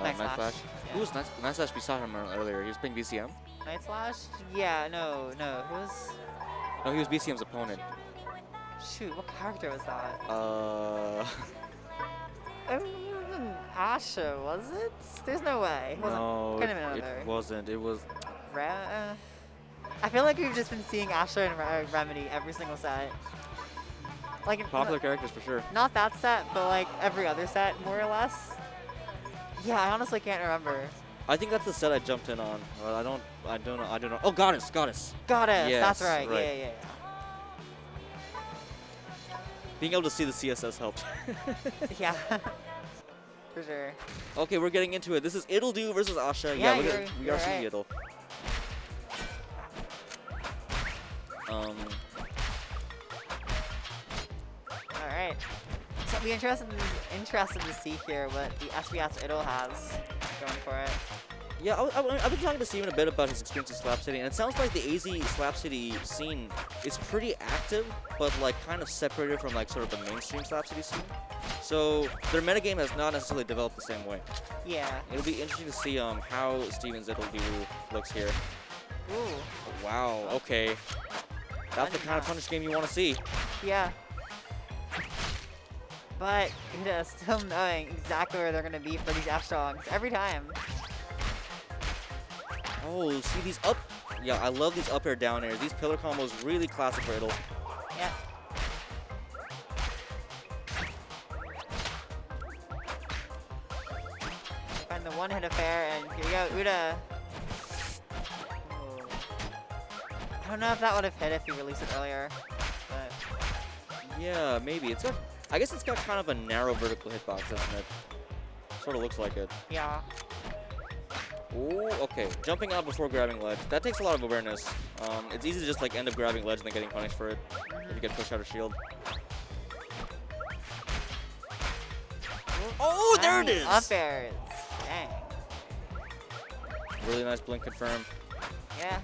Night Slash. Slash. Yeah. Who was Night Slash? We saw him earlier. He was playing BCM. Night Slash? Yeah, no. Who's? No, he was BCM's opponent. Shoot, what character was that? Asha, was it? There's no way. It wasn't. No, Couldn't have been it another. wasn't. It was. I feel like we've just been seeing Asha and Remedy every single set. Like Popular characters for sure. not that set, but like every other set, more or less. Yeah, I honestly can't remember. I think that's the set I jumped in on. Well, I don't know. Oh, Goddess. Goddess. Yes, That's right. right. Yeah. Being able to see the CSS helped. Yeah. For sure. Okay, we're getting into it. This is Idle versus Asha. Yeah, we are seeing right. Idle. All right. So I'll be interested to see here what the SBS Idol has going for it. Yeah, I've been talking to Steven a bit about his experience in Slap City, and it sounds like the AZ Slap City scene is pretty active, but like kind of separated from like sort of the mainstream Slap City scene. So their metagame has not necessarily developed the same way. Yeah. It'll be interesting to see how Steven's Idle looks here. Ooh. Wow, okay. That's the kind of punish game you want to see. Yeah. But Uda still knowing exactly where they're gonna be for these F strongs every time. Oh, see these up. Yeah, I love these up air down airs. These pillar combos really classic for Idle. Yeah. Find the one hit affair, and here we go, Uda. Oh. I don't know if that would have hit if you released it earlier, but Yeah, maybe. It's got. I guess it's got kind of a narrow vertical hitbox, doesn't it? Sort of looks like it. yeah. Oh, okay. Jumping out before grabbing ledge. That takes a lot of awareness. It's easy to just like end up grabbing ledge and then getting punished for it if you get pushed out of shield. Oh, there it is! Up airs. Dang. Really nice blink confirm. Yeah.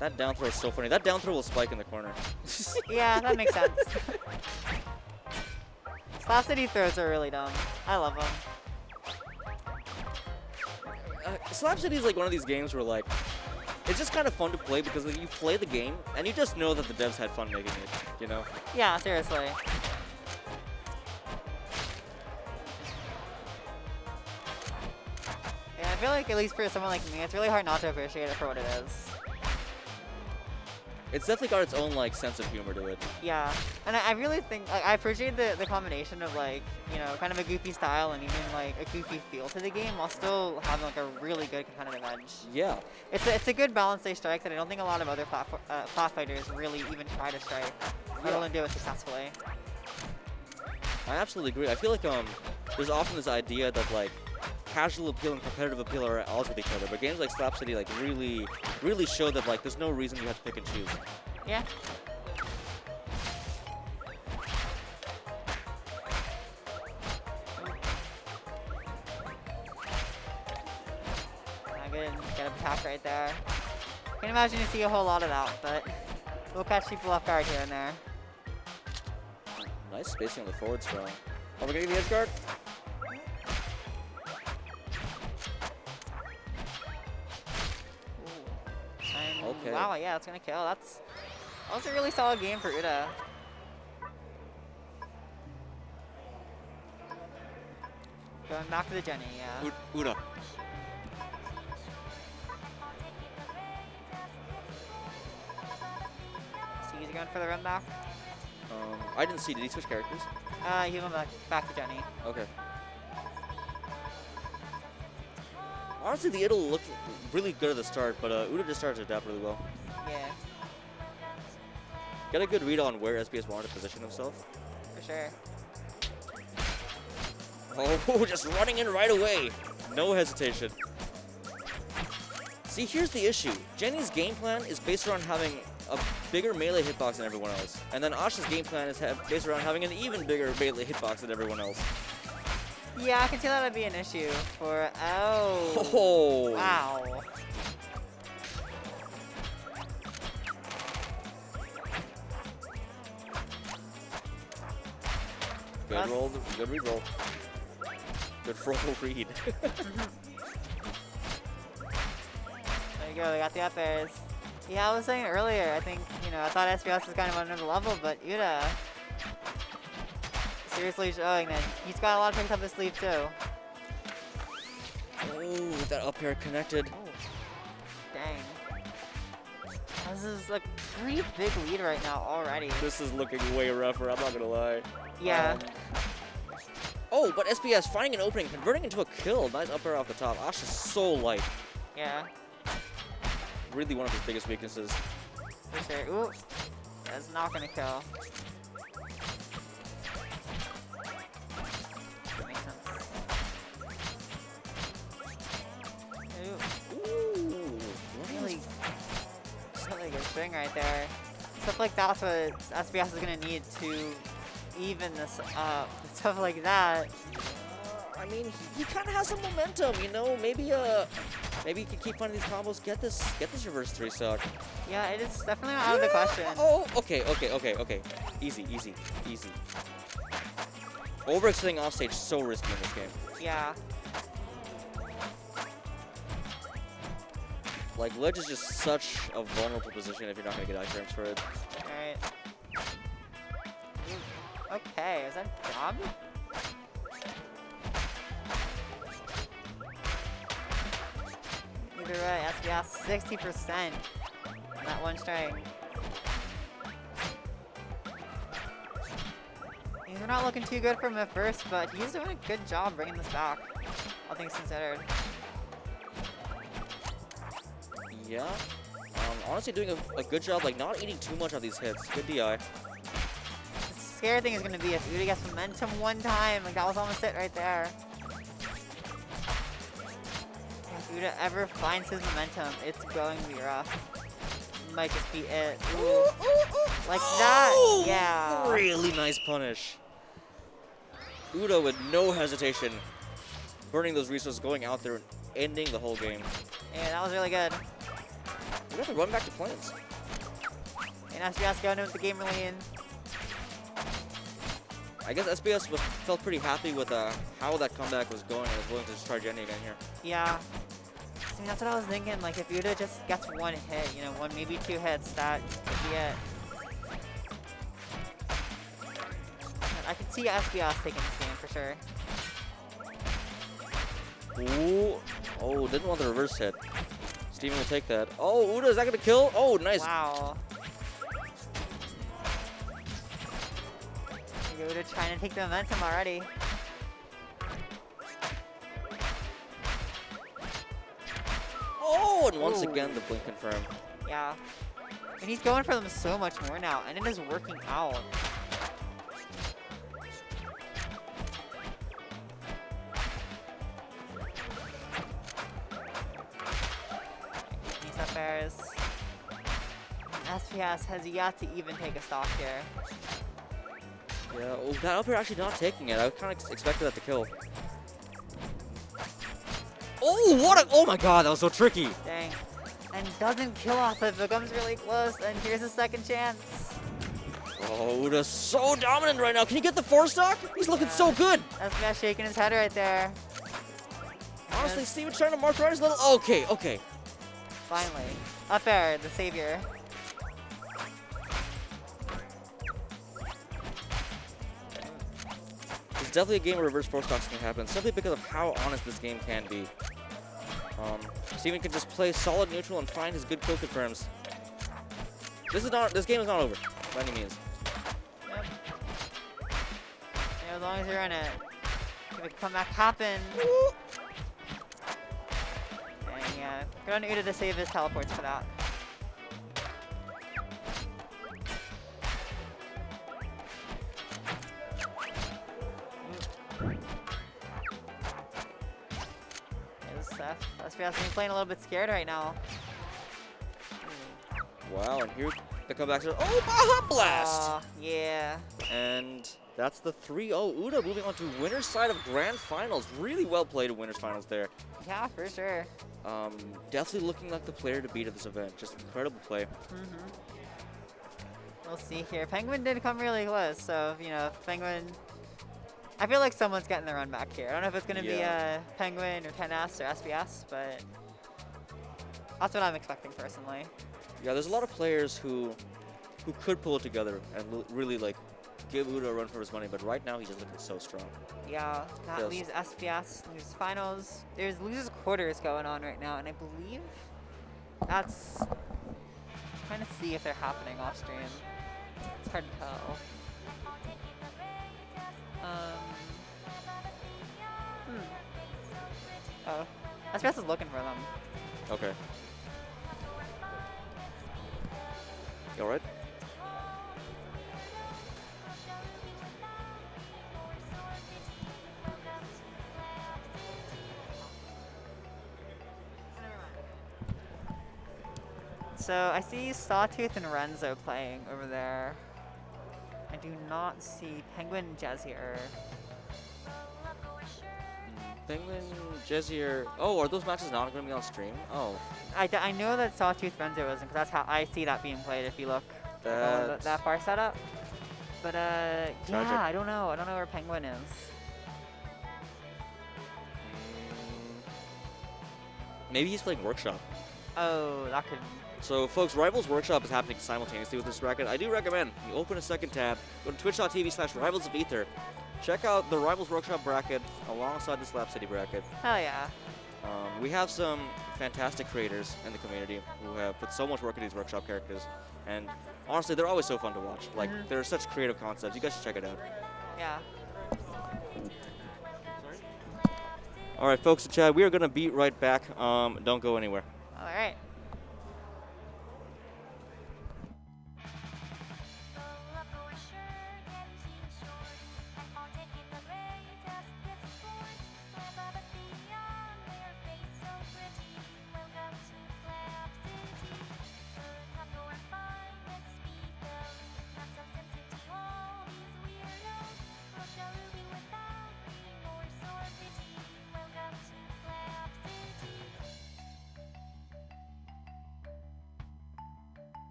That down throw is so funny. That down throw will spike in the corner. Yeah, that makes sense. Slap City throws are really dumb. I love them. Slap City is like one of these games where like it's just kind of fun to play because like, you play the game and you just know that the devs had fun making it, you know? Yeah, seriously. Yeah, I feel like at least for someone like me, it's really hard not to appreciate it for what it is. It's definitely got its own like sense of humor to it. Yeah, and I really think like, I appreciate the combination of like, you know, kind of a goofy style and even like a goofy feel to the game while still having like a really good competitive edge. Yeah. It's a good balance they strike that I don't think a lot of other plat fighters really even try to strike, let alone do it successfully. I absolutely agree. I feel like there's often this idea that like casual appeal and competitive appeal are at odds with each other. But games like Slap City like really show that like there's no reason you have to pick and choose. Yeah. Good attack right there. Can't imagine you see a whole lot of that, but we'll catch people off guard here and there. Nice spacing on the forward strong. Are we getting the edge guard? Okay. Wow, yeah, that's gonna kill. That was a really solid game for Uda. Going back to the Jenny, yeah. Uda. So he's going for the run back. I didn't see. Did he switch characters? He went back to Jenny. Okay. Honestly, the idle looked really good at the start, but Uda just started to adapt really well. Yeah. Got a good read on where SBS wanted to position himself. For sure. Oh, just running in right away. No hesitation. See, here's the issue. Jenny's game plan is based around having a bigger melee hitbox than everyone else. And then Asha's game plan is based around having an even bigger melee hitbox than everyone else. Yeah, I can see that would be an issue for... Oh. Oh. Wow. Good roll, good reroll. Good roll read. There you go, they got the up airs. Yeah, I was saying earlier, I think, I thought SBS was kind of on another level, but Uda seriously showing that he's got a lot of tricks up his sleeve too. Oh, that up air connected. Oh, dang. This is a pretty big lead right now already. This is looking way rougher, I'm not gonna lie. Yeah. Oh, but SBS finding an opening, converting into a kill. Nice up air off the top. Ash is so light. Yeah. Really one of his biggest weaknesses. For sure. Ooh. That's not gonna kill. Makes sense. Ooh. Really good string right there. Stuff like that's what SBS is gonna need to even this up. Stuff like that. I mean, he kind of has some momentum, Maybe maybe he can keep finding these combos. Get this reverse 3-stock. Yeah, it is definitely not out of the question. Oh, okay. Easy. Overextending offstage so risky in this game. Yeah. Like, ledge is just such a vulnerable position if you're not gonna get iframes for it. Alright. Okay, is that job? Either way, SBS 60% on that one string. These are not looking too good from at first, but he's doing a good job bringing this back, all things considered. Yeah. Honestly doing a good job, like, not eating too much of these hits. Good DI. The scary thing is going to be if Uda gets momentum one time, like that was almost it right there. If Uda ever finds his momentum, it's going to be rough. Might just be it. Ooh. Like that, yeah. Really nice punish. Uda with no hesitation, burning those resources, going out there and ending the whole game. Yeah, that was really good. We have to run back to planes. And SBS going into the game really in. I guess SBS felt pretty happy with how that comeback was going and was willing to just try Jenny again here. Yeah. I mean, that's what I was thinking. Like, if Uda just gets one hit, one, maybe two hits, that could be it. I could see SBS taking this game for sure. Ooh. Oh, didn't want the reverse hit. Steven will take that. Oh, Uda, is that going to kill? Oh, nice. Wow. Uda trying to take the momentum already. Oh, and once again, the blink confirmed. Yeah. And he's going for them so much more now, and it is working out. SPS has yet to even take a stock here. Yeah, oh, that up air actually not taking it. I kind of expected that to kill. Oh, what a... Oh my god, that was so tricky. Dang. And doesn't kill off it, becomes really close, and here's a second chance. Oh, Uda's so dominant right now. Can he get the 4-stock? He's looking so good. SPS shaking his head right there. Honestly, Steven's trying to mark right his little... Okay, okay. Finally. Up air, the savior. It's definitely a game where reverse 4-stocks can happen, simply because of how honest this game can be. Steven can just play solid neutral and find his good kill confirms. This game is not over, by any means. Yep. Yeah, as long as you're in it. If a comeback happen. Dang, yeah. Good on Uda to save his teleports for that. SPS playing a little bit scared right now. Wow, and here the comebacks are... Oh, Baja Blast! Yeah. And that's the 3-0. Uda moving on to winner's side of Grand Finals. Really well played in winner's finals there. Yeah, for sure. Definitely looking like the player to beat at this event. Just incredible play. We'll see here. Penguin did come really close, so, you know, Penguin... I feel like someone's getting the run back here. I don't know if it's going to be Penguin or 10S or SPS, but that's what I'm expecting personally. Yeah, there's a lot of players who could pull it together and really like give Uda a run for his money, but right now he's just looking so strong. Yeah, that leaves SPS, loses finals. There's losers quarters going on right now, and I believe that's... I'm trying to see if they're happening off stream. It's hard to tell. Oh, SPS is looking for them. Okay. You alright? So I see Sawtooth and Renzo playing over there. I do not see Penguin and Jazier. Penguin, Jazier. Oh, are those matches not going to be on stream? Oh. I know that Sawtooth Renzo isn't, because that's how I see that being played if you look that far setup. But yeah, I don't know. I don't know where Penguin is. Maybe he's playing Workshop. Oh, that could... So, folks, Rivals Workshop is happening simultaneously with this bracket. I do recommend you open a second tab, go to twitch.tv/Rivals of Ether. Check out the Rivals Workshop bracket alongside the Slap City bracket. Hell yeah. We have some fantastic creators in the community who have put so much work into these workshop characters. And honestly, they're always so fun to watch. Like, they're such creative concepts. You guys should check it out. Yeah. All right, folks in chat, we are going to be right back. Don't go anywhere. All right.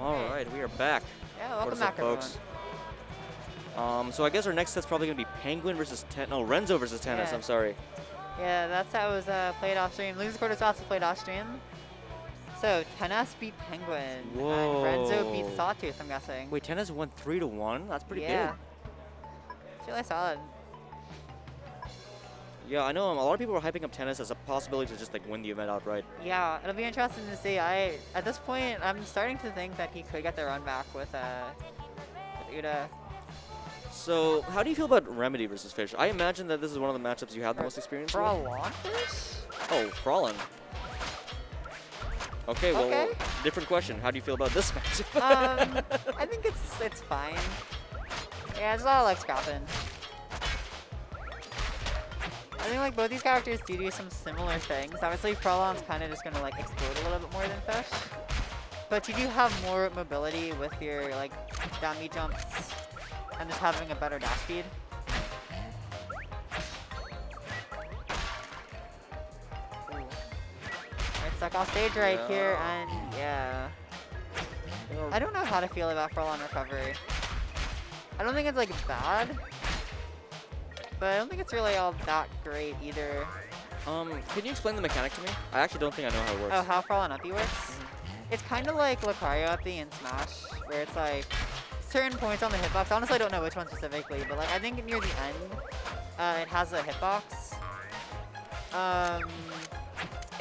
All Hey. right, we are back. Yeah, What welcome is up, back, everyone. folks? So I guess our next set's probably gonna be Penguin versus Renzo versus Tennis. Yeah. I'm sorry. Yeah, that's how it was played off stream. Losing quarterfinals played off stream. So Tennis beat Penguin, and Renzo beat Whoa. Sawtooth, I'm guessing. Wait, Tennis won 3-1. That's pretty yeah. big. It's really solid. Yeah, I know. A lot of people are hyping up Tennis as a possibility to just like win the event outright. Yeah, it'll be interesting to see. At this point, I'm starting to think that he could get the run back with Uda. So, how do you feel about Remedy versus Fish? I imagine that this is one of the matchups you have the most experience For a with. launch fish? Oh, Frolin. Okay, well, Okay. different question. How do you feel about this match? I think it's fine. Yeah, it's a lot of like scrapping. I think like both these characters do some similar things. Obviously, Frolin's kind of just gonna like explode a little bit more than Fish, but you do have more mobility with your like down B jumps and just having a better dash speed. Ooh. Right, stuck off stage right here, and yeah. I don't know how to feel about Frolin recovery. I don't think it's like bad, but I don't think it's really all that great either. Can you explain the mechanic to me? I actually don't think I know how it works. Oh, how Frolin uppy works? It's kind of like Lucario uppy in Smash, where it's like certain points on the hitbox. Honestly, I don't know which one specifically, but like I think near the end, it has a hitbox.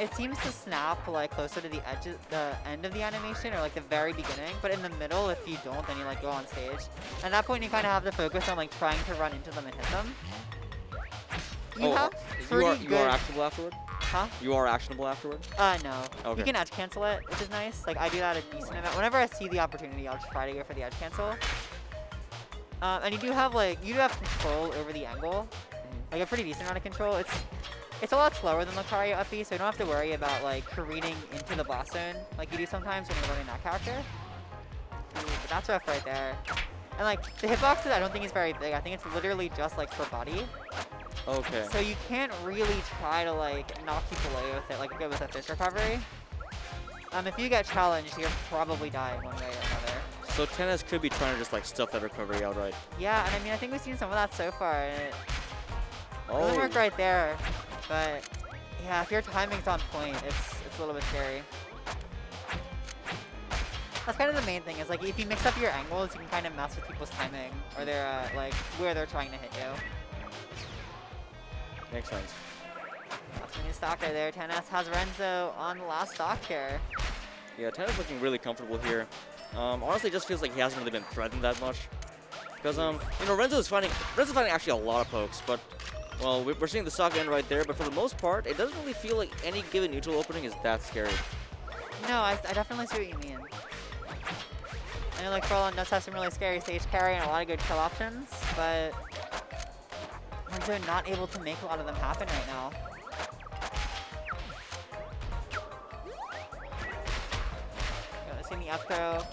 It seems to snap like closer to the edge, the end of the animation, or like the very beginning. But in the middle, if you don't, then you like go on stage. At that point, you kind of have to focus on like trying to run into them and hit them. You have pretty you are actionable afterward? Huh? You are actionable afterward? No. Okay. You can edge cancel it, which is nice. Like I do that a decent amount. Whenever I see the opportunity, I'll try to go for the edge cancel. And you do have control over the angle, like a pretty decent amount of control. It's a lot slower than Lucario uppy, so you don't have to worry about like careening into the boss zone like you do sometimes when you're learning that character. Ooh, but that's rough right there. And like the hitboxes, I don't think it's very big. I think it's literally just like for body. Okay. So you can't really try to like knock people away with it like you go with a fish recovery. If you get challenged, you're probably dying one way or another. So Tennis could be trying to just like stuff that recovery outright. Yeah, and I mean I think we've seen some of that so far. And it doesn't work right there, but yeah, if your timing's on point, it's a little bit scary. That's kind of the main thing. Is like if you mix up your angles, you can kind of mess with people's timing or their like where they're trying to hit you. Makes sense. That's the new stocker there. Tennis has Renzo on the last stock here. Yeah, Tennis looking really comfortable here. Honestly, it just feels like he hasn't really been threatened that much. Because, you know, Renzo's finding actually a lot of pokes, but, well, we're seeing the stock end right there, but for the most part, it doesn't really feel like any given neutral opening is that scary. No, I definitely see what you mean. I know like Frolin does have some really scary stage carry and a lot of good kill options, but Renzo not able to make a lot of them happen right now. Let's see the up throw.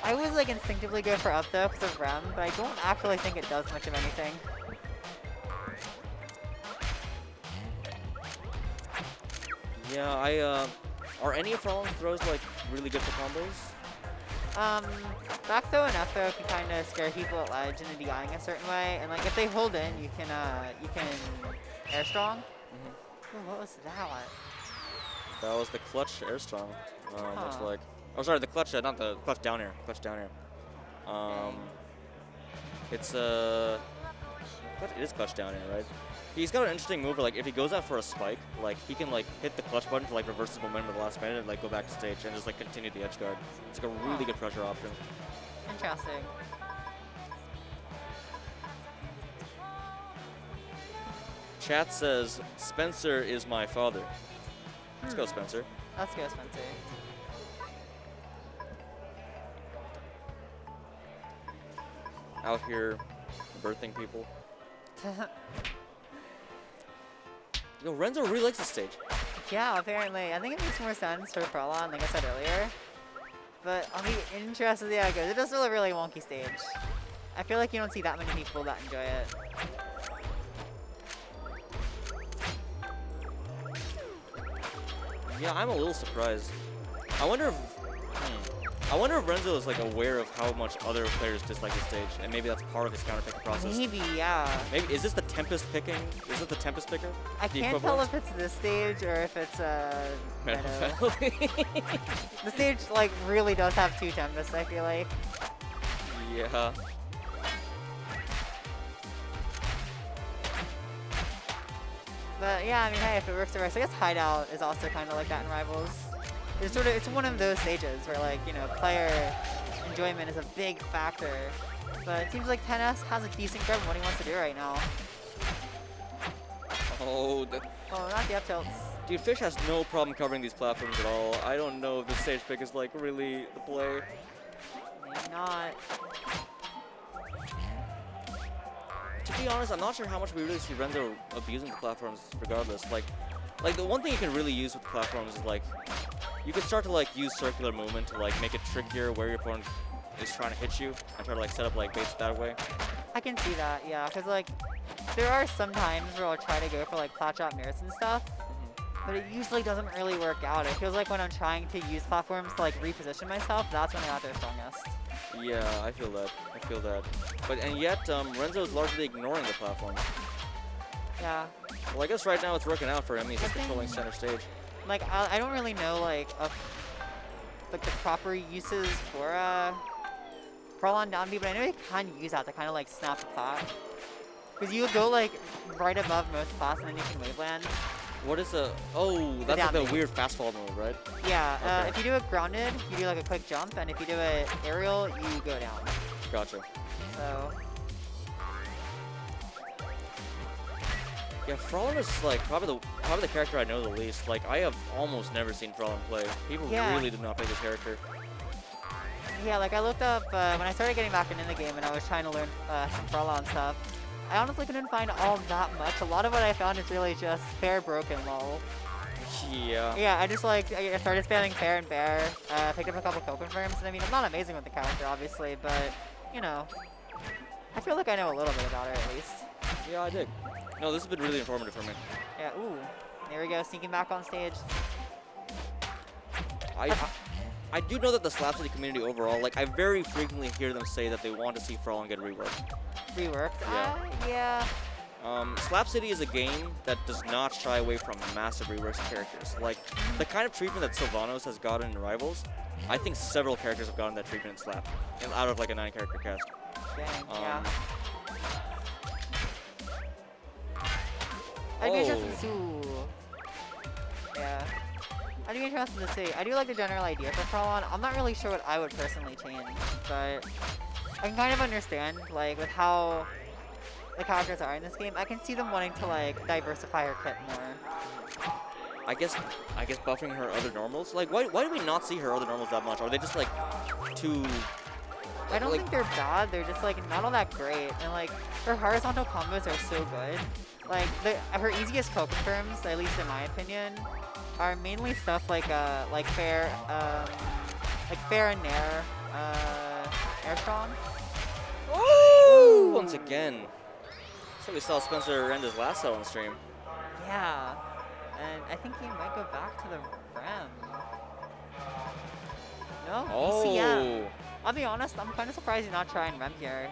I always like instinctively go for up throw because of Rem, but I don't actually think it does much of anything. Yeah, are any of Frolin's throws like really good for combos? Back throw and up throw can kind of scare people at ledge into DIing a certain way, and like if they hold in, you can air strong. Ooh, what was that? That was the clutch air strong. Looks like. Oh, sorry, the clutch, not the clutch down air. Clutch down air. It's it is clutch down air, right? He's got an interesting move where, like, if he goes out for a spike, like, he can, like, hit the clutch button to, like, reverse his momentum at the last minute and, like, go back to stage and just, like, continue the edge guard. It's, like, a really good pressure option. Interesting. Chat says, Spencer is my father. Let's go, Spencer. Let's go, Spencer. Out here birthing people. Yo, Renzo really likes this stage. Yeah, apparently. I think it makes more sense for Frolin, like I said earlier. But I'll be interested to see how it goes. It does feel a really wonky stage. I feel like you don't see that many people that enjoy it. Yeah, I'm a little surprised. I wonder if I wonder if Renzo is like aware of how much other players dislike the stage, and maybe that's part of his counter picking process. Maybe, yeah. Maybe is this the Tempest picking? Is it the Tempest picker? I can't tell if it's this stage or if it's Meadow. The stage like really does have 2 Tempests, I feel like. Yeah. But yeah, I mean, hey, if it works, it works. I guess Hideout is also kind of like that in Rivals. It's one of those stages where like, you know, player enjoyment is a big factor. But it seems like 10S has a decent grip of what he wants to do right now. Oh, Oh, not the up tilts. dude, Fish has no problem covering these platforms at all. I don't know if the stage pick is like really the play. Maybe not. To be honest, I'm not sure how much we really see Renzo abusing the platforms regardless. Like the one thing you can really use with the platforms is like, you can start to like use circular movement to like make it trickier where your opponent is trying to hit you and try to like set up like baits that way. I can see that, yeah, because like, there are some times where I'll try to go for like flat shot mirrors and stuff, but it usually doesn't really work out. It feels like when I'm trying to use platforms to like reposition myself, that's when they're at their strongest. Yeah, I feel that. I feel that. And yet, Renzo is largely ignoring the platforms. Yeah. Well, I guess right now it's working out for him. He's just I think- controlling center stage. Like, I don't really know like the proper uses for on down B, but I know you can use that to kind of like snap the plat. Because you would go like right above most plats and then you can waveland. What is a... Oh, that's like down the B. weird fast fall move, right? Yeah, Okay. if you do it grounded, you do like a quick jump, and if you do it aerial, you go down. Gotcha. So, Yeah, Frolin is like probably the character I know the least. Like, I have almost never seen Frolin play. People Yeah. really do not play this character. yeah, like I looked up, when I started getting back into the game and I was trying to learn some Frolon stuff, I honestly couldn't find all that much. A lot of what I found is really just fair, broken, lol. Yeah. Yeah, I just like, I started spamming fair and bear, picked up a couple co-confirms, and I mean, I'm not amazing with the character, obviously, but, you know, I feel like I know a little bit about her at least. Yeah, I dig. No, this has been really informative for me. Yeah, ooh, there we go, sneaking back on stage. I do know that the Slap City community overall, like, I very frequently hear them say that they want to see Frolin get reworked. Reworked? Yeah. Yeah. Slap City is a game that does not shy away from massive reworks of characters. Like, the kind of treatment that Sylvanos has gotten in Rivals, I think several characters have gotten that treatment in Slap, and out of like a 9-character cast. Dang, yeah. Um, I'd be Oh. interested to see. Yeah. I'd be interested to see. I do like the general idea for Frolon. I'm not really sure what I would personally change, but I can kind of understand, like, with how the characters are in this game. I can see them wanting to, like, diversify her kit more. I guess buffing her other normals. Like, why do we not see her other normals that much? Are they just like too? I don't like, think they're bad. They're just, like, not all that great. And, like, her horizontal combos are so good. Like, her easiest co-confirms, at least in my opinion, are mainly stuff like fair and nair, air strong. Ooh! Once again. So we saw Spencer Arenda's last set on the stream. Yeah, and I think he might go back to the Rem. No, ECM. I'll be honest, I'm kind of surprised he's not trying Rem here.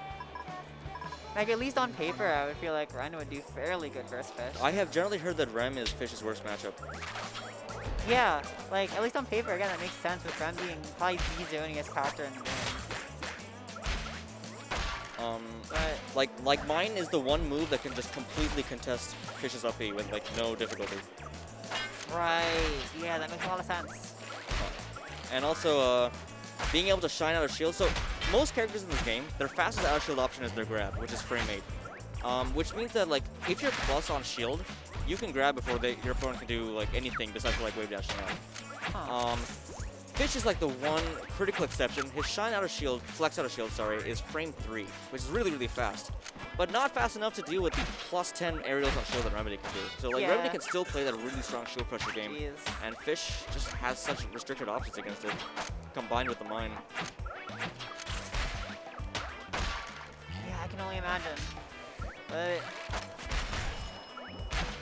Like, at least on paper, I would feel like Ren would do fairly good versus Fish. I have generally heard that Rem is Fish's worst matchup. Yeah, like, at least on paper, again, that makes sense with Rem being probably the zoniest character in the game. But Like mine is the one move that can just completely contest Fish's up B with like no difficulty. right, yeah, that makes a lot of sense. And also, being able to shine out of shield. So most characters in this game, their fastest out of shield option is their grab, which is frame 8. Which means that like if you're plus on shield, you can grab before your opponent can do like anything besides like wave dashing out. Huh. Fish is like the one critical exception. His shine out of shield, flex out of shield, sorry, is frame 3, which is really, really fast. But not fast enough to deal with the plus 10 aerials on shield that Remedy can do. So like Yeah. Remedy can still play that really strong shield pressure game. Jeez. And Fish just has such restricted options against it, combined with the mine. Yeah, I can only imagine. But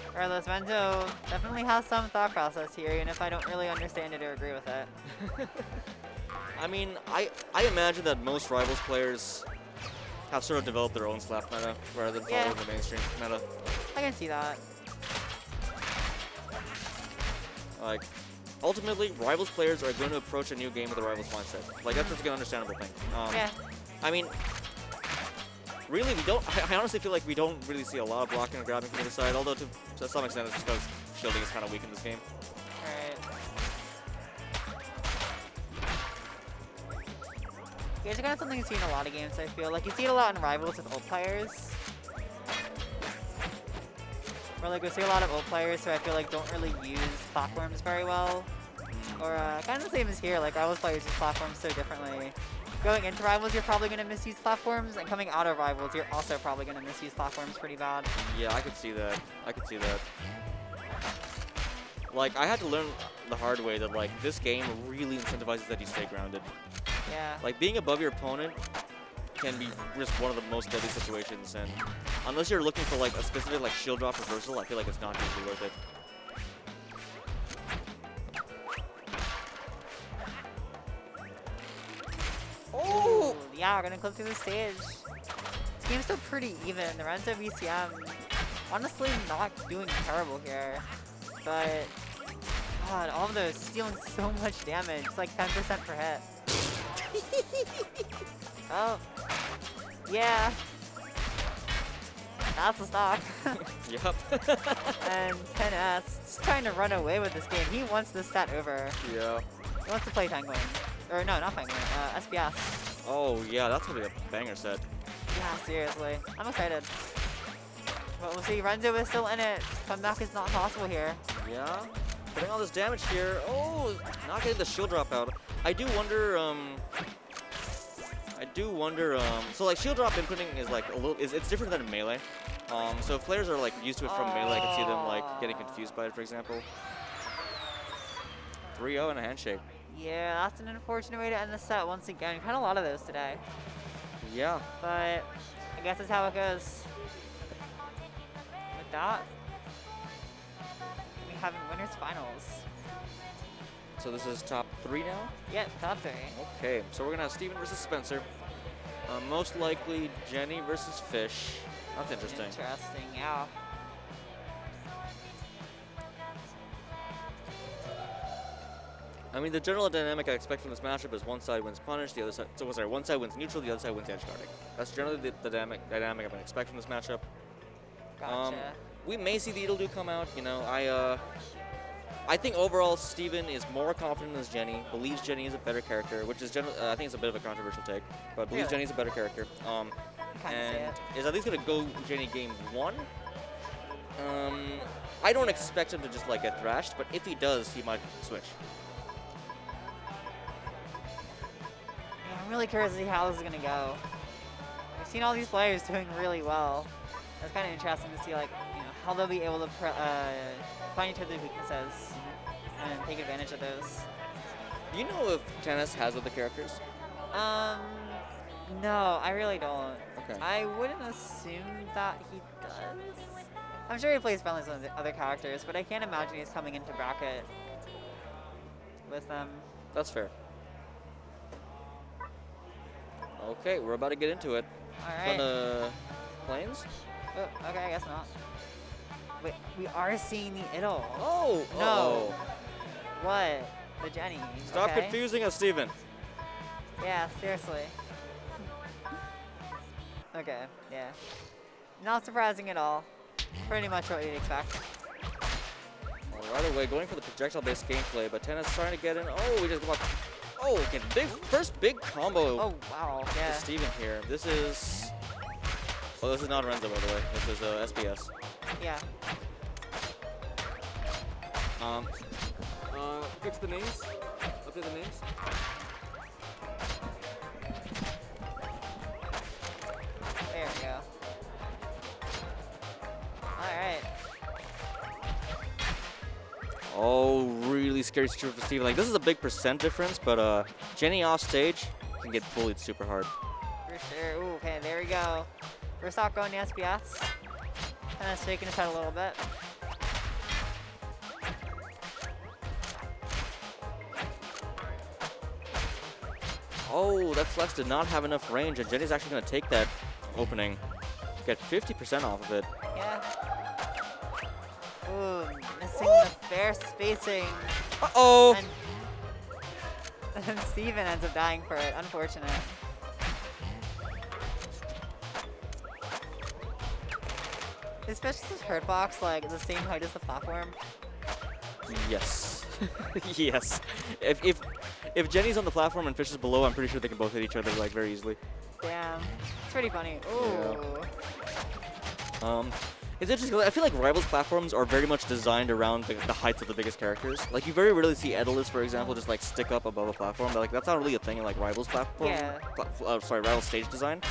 regardless, Renzo definitely has some thought process here, even if I don't really understand it or agree with it. I mean, I imagine that most Rivals players have sort of developed their own slap meta rather than following the mainstream meta. I can see that. Like, ultimately, Rivals players are going to approach a new game with a Rivals mindset. Like, that's just an understandable thing. Yeah. I mean, really, we don't. I honestly feel like we don't really see a lot of blocking and grabbing from either side, although to some extent it's just because shielding is kind of weak in this game. Alright. You guys are kind of something you see in a lot of games, I feel. Like, you see it a lot in Rivals with ult players. Where, like, we see a lot of ult players who I feel like don't really use platforms very well. Or, kind of the same as here, like, Rivals players use platforms so differently. Going into Rivals, you're probably going to misuse platforms, and coming out of Rivals, you're also probably going to misuse platforms pretty bad. Yeah, I could see that. I could see that. Like, I had to learn the hard way that, like, this game really incentivizes that you stay grounded. Yeah. Like, being above your opponent can be just one of the most deadly situations, and unless you're looking for, like, a specific, like, shield drop reversal, I feel like it's not usually worth it. Oh! Yeah, we're gonna clip through the stage. This game's still pretty even. The Renzo BCM, honestly, not doing terrible here. But, God, all of those stealing so much damage. It's like 10% per hit. Oh. Yeah. That's the stock. Yep. And 10S just trying to run away with this game. He wants this set over. Yeah. He wants to play Penguin. Or no, not Penguin. SBS. Oh, yeah, that's gonna be a banger set. Yeah, seriously. I'm excited. But we'll see. Renzo is still in it. Comeback is not possible here. Yeah. Putting all this damage here. Oh, not getting the shield drop out. I do wonder, so like shield drop inputting is like a little, it's different than in Melee. So if players are like used to it from Melee, I can see them like getting confused by it, for example. 3-0 and a handshake. Yeah, that's an unfortunate way to end the set once again. We've had a lot of those today. Yeah. But I guess that's how it goes. With that, we have winners finals. So this is top 3 now? Yeah, top 3. Okay, so we're gonna have Steven versus Spencer. Most likely Jenny versus Fish. That's interesting. Interesting, yeah. I mean, the general dynamic I expect from this matchup is one side wins punish, the other side, one side wins neutral, the other side wins edge guarding. That's generally the dynamic I'm gonna expect from this matchup. Gotcha. We may see the Idle come out. You know, I think overall Steven is more confident in Jenny, believes Jenny is a better character, which is generally, I think it's a bit of a controversial take, but believes Really? Jenny's a better character. And is at least gonna go Jenny game 1. I don't expect him to just like get thrashed, but if he does, he might switch. Yeah, I'm really curious to see how this is gonna go. We've seen all these players doing really well. It's kind of interesting to see, like, you know, how they'll be able to find each other's weaknesses and take advantage of those. Do you know if Tennis has other characters? No, I really don't. Okay. I wouldn't assume that he does. I'm sure he plays friendly with the other characters, but I can't imagine he's coming into bracket with them. That's fair. Okay, we're about to get into it. All right. Planes? Oh, okay, I guess not. Wait, we are seeing the Idle. Oh! No. Uh-oh. What? The Jenny. Stop okay. confusing us, Steven. Yeah, seriously. Okay, yeah. Not surprising at all. Pretty much what you'd expect. Well, right away, going for the projectile-based gameplay, but Tennis trying to get in. Oh, we just got. Oh, okay, first big combo. Oh, wow, To yeah. Steven here. This is. Oh, this is not Renzo, by the way. This is SBS. Yeah. Fix the names. Update the names. There we go. Alright. Oh, really scary situation for Steven. Like, this is a big percent difference, but Jenny off stage can get bullied super hard. For sure. Ooh, okay, there we go. First off, going to SBS. Kind of shaking his head a little bit. Oh, that flex did not have enough range, and Jenny's actually going to take that opening. Get 50% off of it. Yeah. Ooh, missing the fair spacing. Uh-oh! And then Steven ends up dying for it. Unfortunate. Especially this hurt box, like, the same height as the platform. Yes. Yes. If Jenny's on the platform and Fish is below, I'm pretty sure they can both hit each other, like, very easily. Damn. It's pretty funny. Ooh. Yeah. It's interesting. I feel like Rivals platforms are very much designed around the heights of the biggest characters. Like, you very rarely see Edalus, for example, just, like, stick up above a platform. But, like, that's not really a thing in, like, Rivals platform. Yeah. Rivals stage design.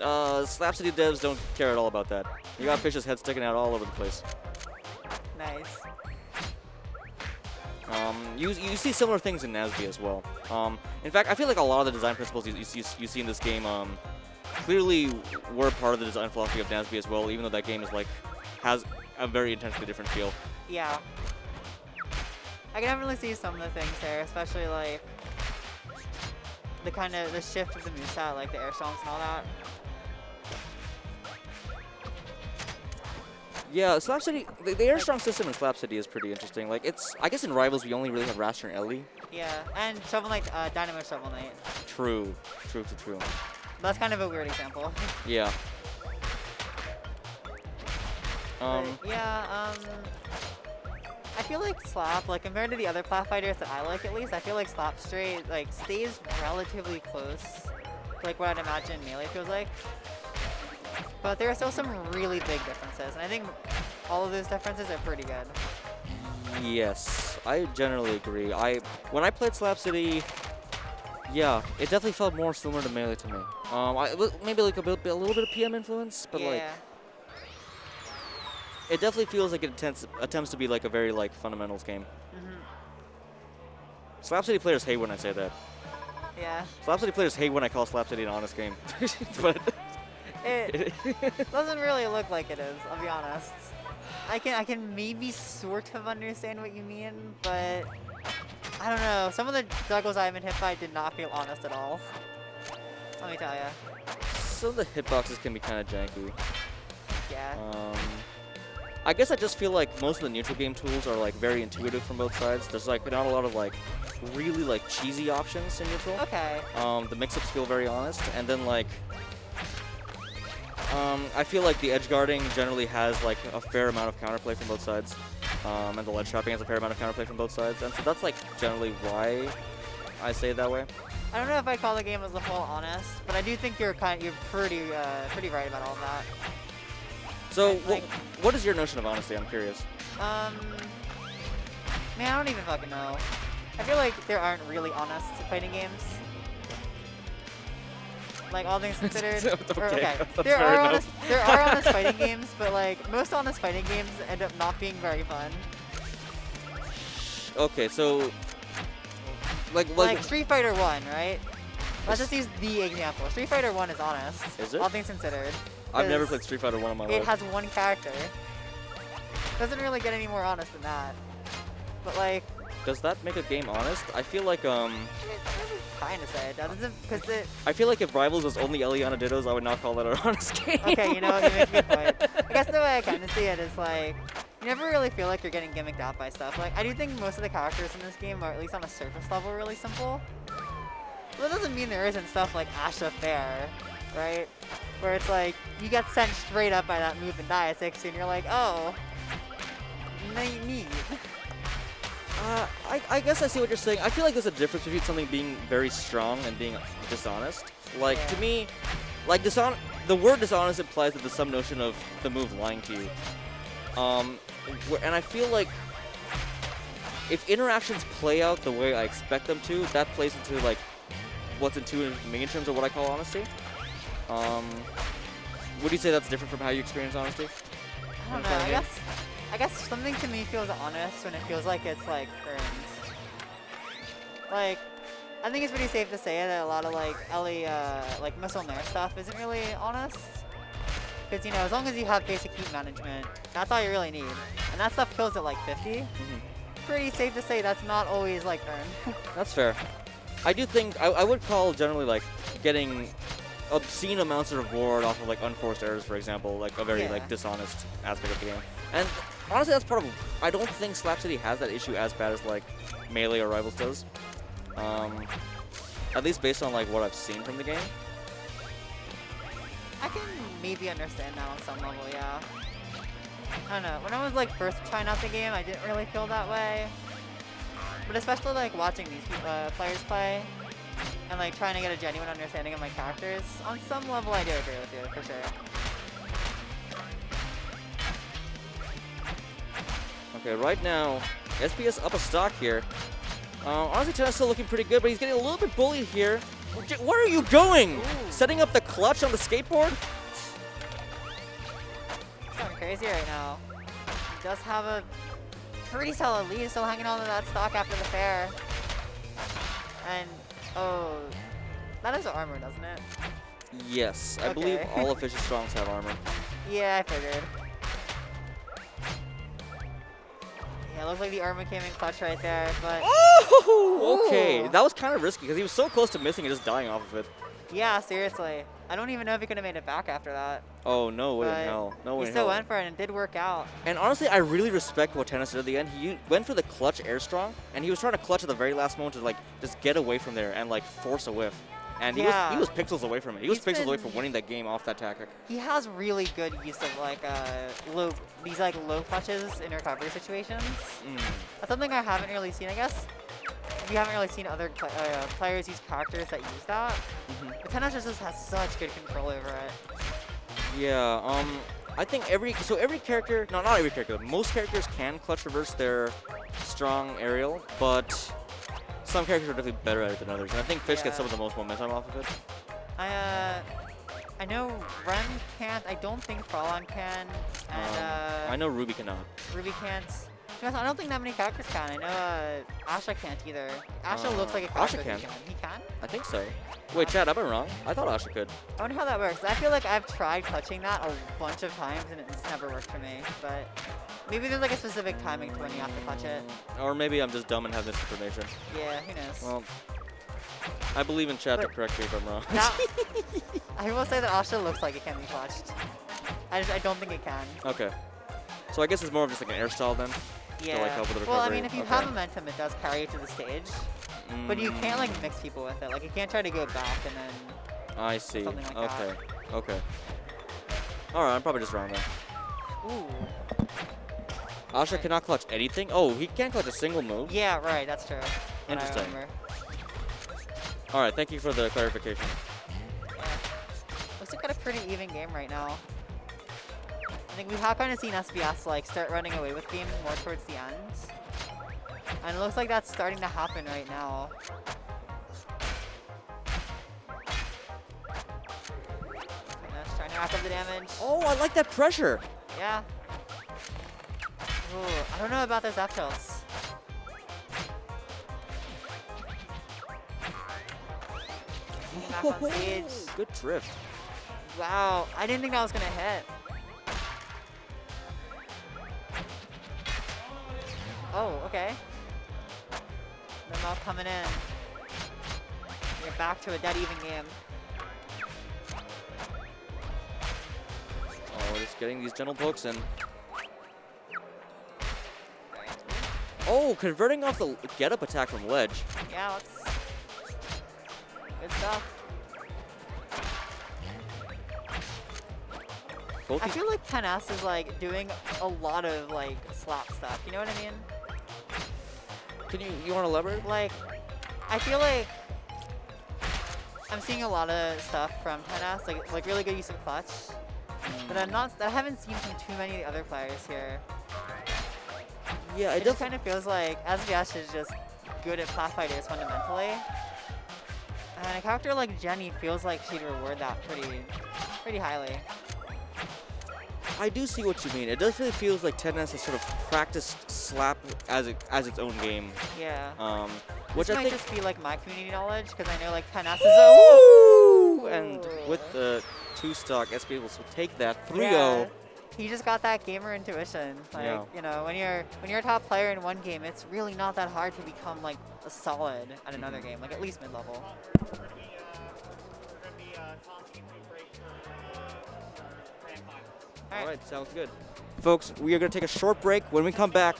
Slap City devs don't care at all about that. You got Fish's head sticking out all over the place. Nice. You see similar things in Nasby as well. In fact, I feel like a lot of the design principles you see in this game clearly were part of the design philosophy of Nasby as well, even though that game is like has a very intensely different feel. Yeah. I can definitely see some of the things there, especially like the shift of the moveset, like the air songs and all that. Yeah, Slap City, the air strong system in Slap City is pretty interesting. Like, I guess in Rivals we only really have Raster and Ellie. Yeah, and Shovel Knight, Dynamo Shovel Knight. True. That's kind of a weird example. Yeah. I feel like Slap, like compared to the other plat fighters that I like at least, I feel like Slap straight like stays relatively close to like what I'd imagine Melee feels like. But there are still some really big differences, and I think all of those differences are pretty good. Yes, I generally agree. When I played Slap City, yeah, it definitely felt more similar to Melee to me. Maybe like a little bit of PM influence, but like it definitely feels like it attempts to be like a very like fundamentals game. Slap City players hate when I say that. Yeah. Slap City players hate when I call Slap City an honest game. But it doesn't really look like it is, I'll be honest. I can maybe sort of understand what you mean, but I don't know. Some of the juggles I've been hit by did not feel honest at all. Let me tell ya. Some of the hitboxes can be kind of janky. Yeah. I guess I just feel like most of the neutral game tools are like very intuitive from both sides. There's like not a lot of like really like cheesy options in neutral. Okay. The mix-ups feel very honest, and then like I feel like the edge guarding generally has like a fair amount of counterplay from both sides, and the ledge trapping has a fair amount of counterplay from both sides, and so that's like generally why I say it that way. I don't know if I call the game as a whole honest, but I do think you're pretty right about all of that. So what is your notion of honesty? I'm curious. Man, I don't even fucking know. I feel like there aren't really honest fighting games. Like, all things considered. Okay. There are honest fighting games, but like most honest fighting games end up not being very fun. Okay, so like Street Fighter 1, right? Let's just use the example. Street Fighter 1 is honest. Is it? All things considered. I've never played Street Fighter 1 in my life. It has one character. Doesn't really get any more honest than that. But like, does that make a game honest? I feel like kind of say it doesn't, because it. I feel like if Rivals was only Eliana Dittos, I would not call that an honest game. Okay, you know what? You make a good point. I guess the way I kind of see it is like, you never really feel like you're getting gimmicked out by stuff. Like, I do think most of the characters in this game are, at least on a surface level, really simple. But that doesn't mean there isn't stuff like Asha Fair, right? Where it's like, you get sent straight up by that move in Dia 60 and you're like, oh, neat. I guess I see what you're saying. I feel like there's a difference between something being very strong and being dishonest. Like, to me, like, the word dishonest implies that there's some notion of the move lying to you. And I feel like if interactions play out the way I expect them to, that plays into, like, what's intuitive to me in terms of what I call honesty. Would you say that's different from how you experience honesty? I don't know. I guess something to me feels honest when it feels like it's like earned. Like, I think it's pretty safe to say that a lot of like Ellie, like missile nair stuff isn't really honest. Because, you know, as long as you have basic heat management, that's all you really need. And that stuff kills at like 50. Pretty safe to say that's not always like earned. That's fair. I do think I would call generally like getting obscene amounts of reward off of like unforced errors, for example, like a very like dishonest aspect of the game. And honestly, that's part of. I don't think Slap City has that issue as bad as like Melee or Rivals does. At least based on like what I've seen from the game. I can maybe understand that on some level, yeah. I don't know. When I was like first trying out the game, I didn't really feel that way. But especially like watching these players play and like trying to get a genuine understanding of my characters, on some level I do agree with you, for sure. Okay, right now, SPS up a stock here. Honestly, Tenna's still looking pretty good, but he's getting a little bit bullied here. Where are you going? Ooh. Setting up the clutch on the skateboard? It's going crazy right now. He does have a pretty solid lead, still hanging on to that stock after the fair. And, oh, that has armor, doesn't it? Yes, I believe all of Fish's Strongs have armor. Yeah, I figured. Yeah, looks like the armor came in clutch right there, but... Oh! Okay, that was kind of risky because he was so close to missing and just dying off of it. Yeah, seriously. I don't even know if he could have made it back after that. Oh, no way in hell. No way in hell. He still went for it and it did work out. And honestly, I really respect what Tennis did at the end. He went for the clutch air strong, and he was trying to clutch at the very last moment to like just get away from there and like force a whiff. And he was pixels away from it. He was pixels away from winning that game off that tactic. He has really good use of like low clutches in recovery situations. That's something I haven't really seen. I guess we haven't really seen other players use characters that use that. But Tennis just has such good control over it. Yeah. I think every character, no, not every character, most characters can clutch reverse their strong aerial, but some characters are definitely better at it than others, and I think Fish gets some of the most momentum off of it. I know Rem can't. I don't think Falcon can. And I know Ruby cannot. Ruby can't. I don't think that many characters can. I know Asha can't either. Asha looks like a character Asha can. He can? I think so. Wait, Chad, I've been wrong. I thought Asha could. I wonder how that works. I feel like I've tried clutching that a bunch of times and it's never worked for me. But maybe there's like a specific timing to when you have to clutch it. Or maybe I'm just dumb and have misinformation. Yeah, who knows? Well, I believe in Chad to correct me if I'm wrong. I will say that Asha looks like it can be clutched. I don't think it can. Okay. So I guess it's more of just like an air style then? Yeah. To like help with the recovery. Well, I mean, if you have momentum, it does carry you to the stage. But you can't like mix people with it. Like you can't try to go back and then. I see. Something like okay. Okay. All right, I'm probably just wrong then. Ooh. Asha cannot clutch anything. Oh, he can't clutch a single move. Yeah, right. That's true. Interesting. All right, thank you for the clarification. Yeah. Looks like got a pretty even game right now. I think we have kind of seen SBS like start running away with game more towards the end. And it looks like that's starting to happen right now. Just trying to rack up the damage. Oh, I like that pressure. Yeah. Ooh, I don't know about those F tilts. Back on stage. Good drift. Wow, I didn't think that was gonna hit. Oh, okay. They're all coming in. We're back to a dead even game. Oh, just getting these gentle pokes in. Oh, converting off the get-up attack from ledge. Yeah, that's good stuff. I feel like Penas is like doing a lot of like slap stuff. You know what I mean? Can you want to elaborate? Like, I feel like I'm seeing a lot of stuff from Penas, like really good use of clutch. But I haven't seen from too many of the other players here. Yeah, it just kind of feels like SVS is just good at flat fighters fundamentally. And a character like Jenny feels like she'd reward that pretty highly. I do see what you mean. It definitely feels like Tennis has sort of practiced slap as its own game. Yeah. Which this I might think just be like my community knowledge because I know like Tennis is a and with the 2 stock, SP will take that 3-0. Yeah. he just got that gamer intuition. Like, Yeah. you know, when you're a top player in one game, it's really not that hard to become like a solid at another game, like at least mid-level. All right, sounds good. Folks, we are going to take a short break. When we come back...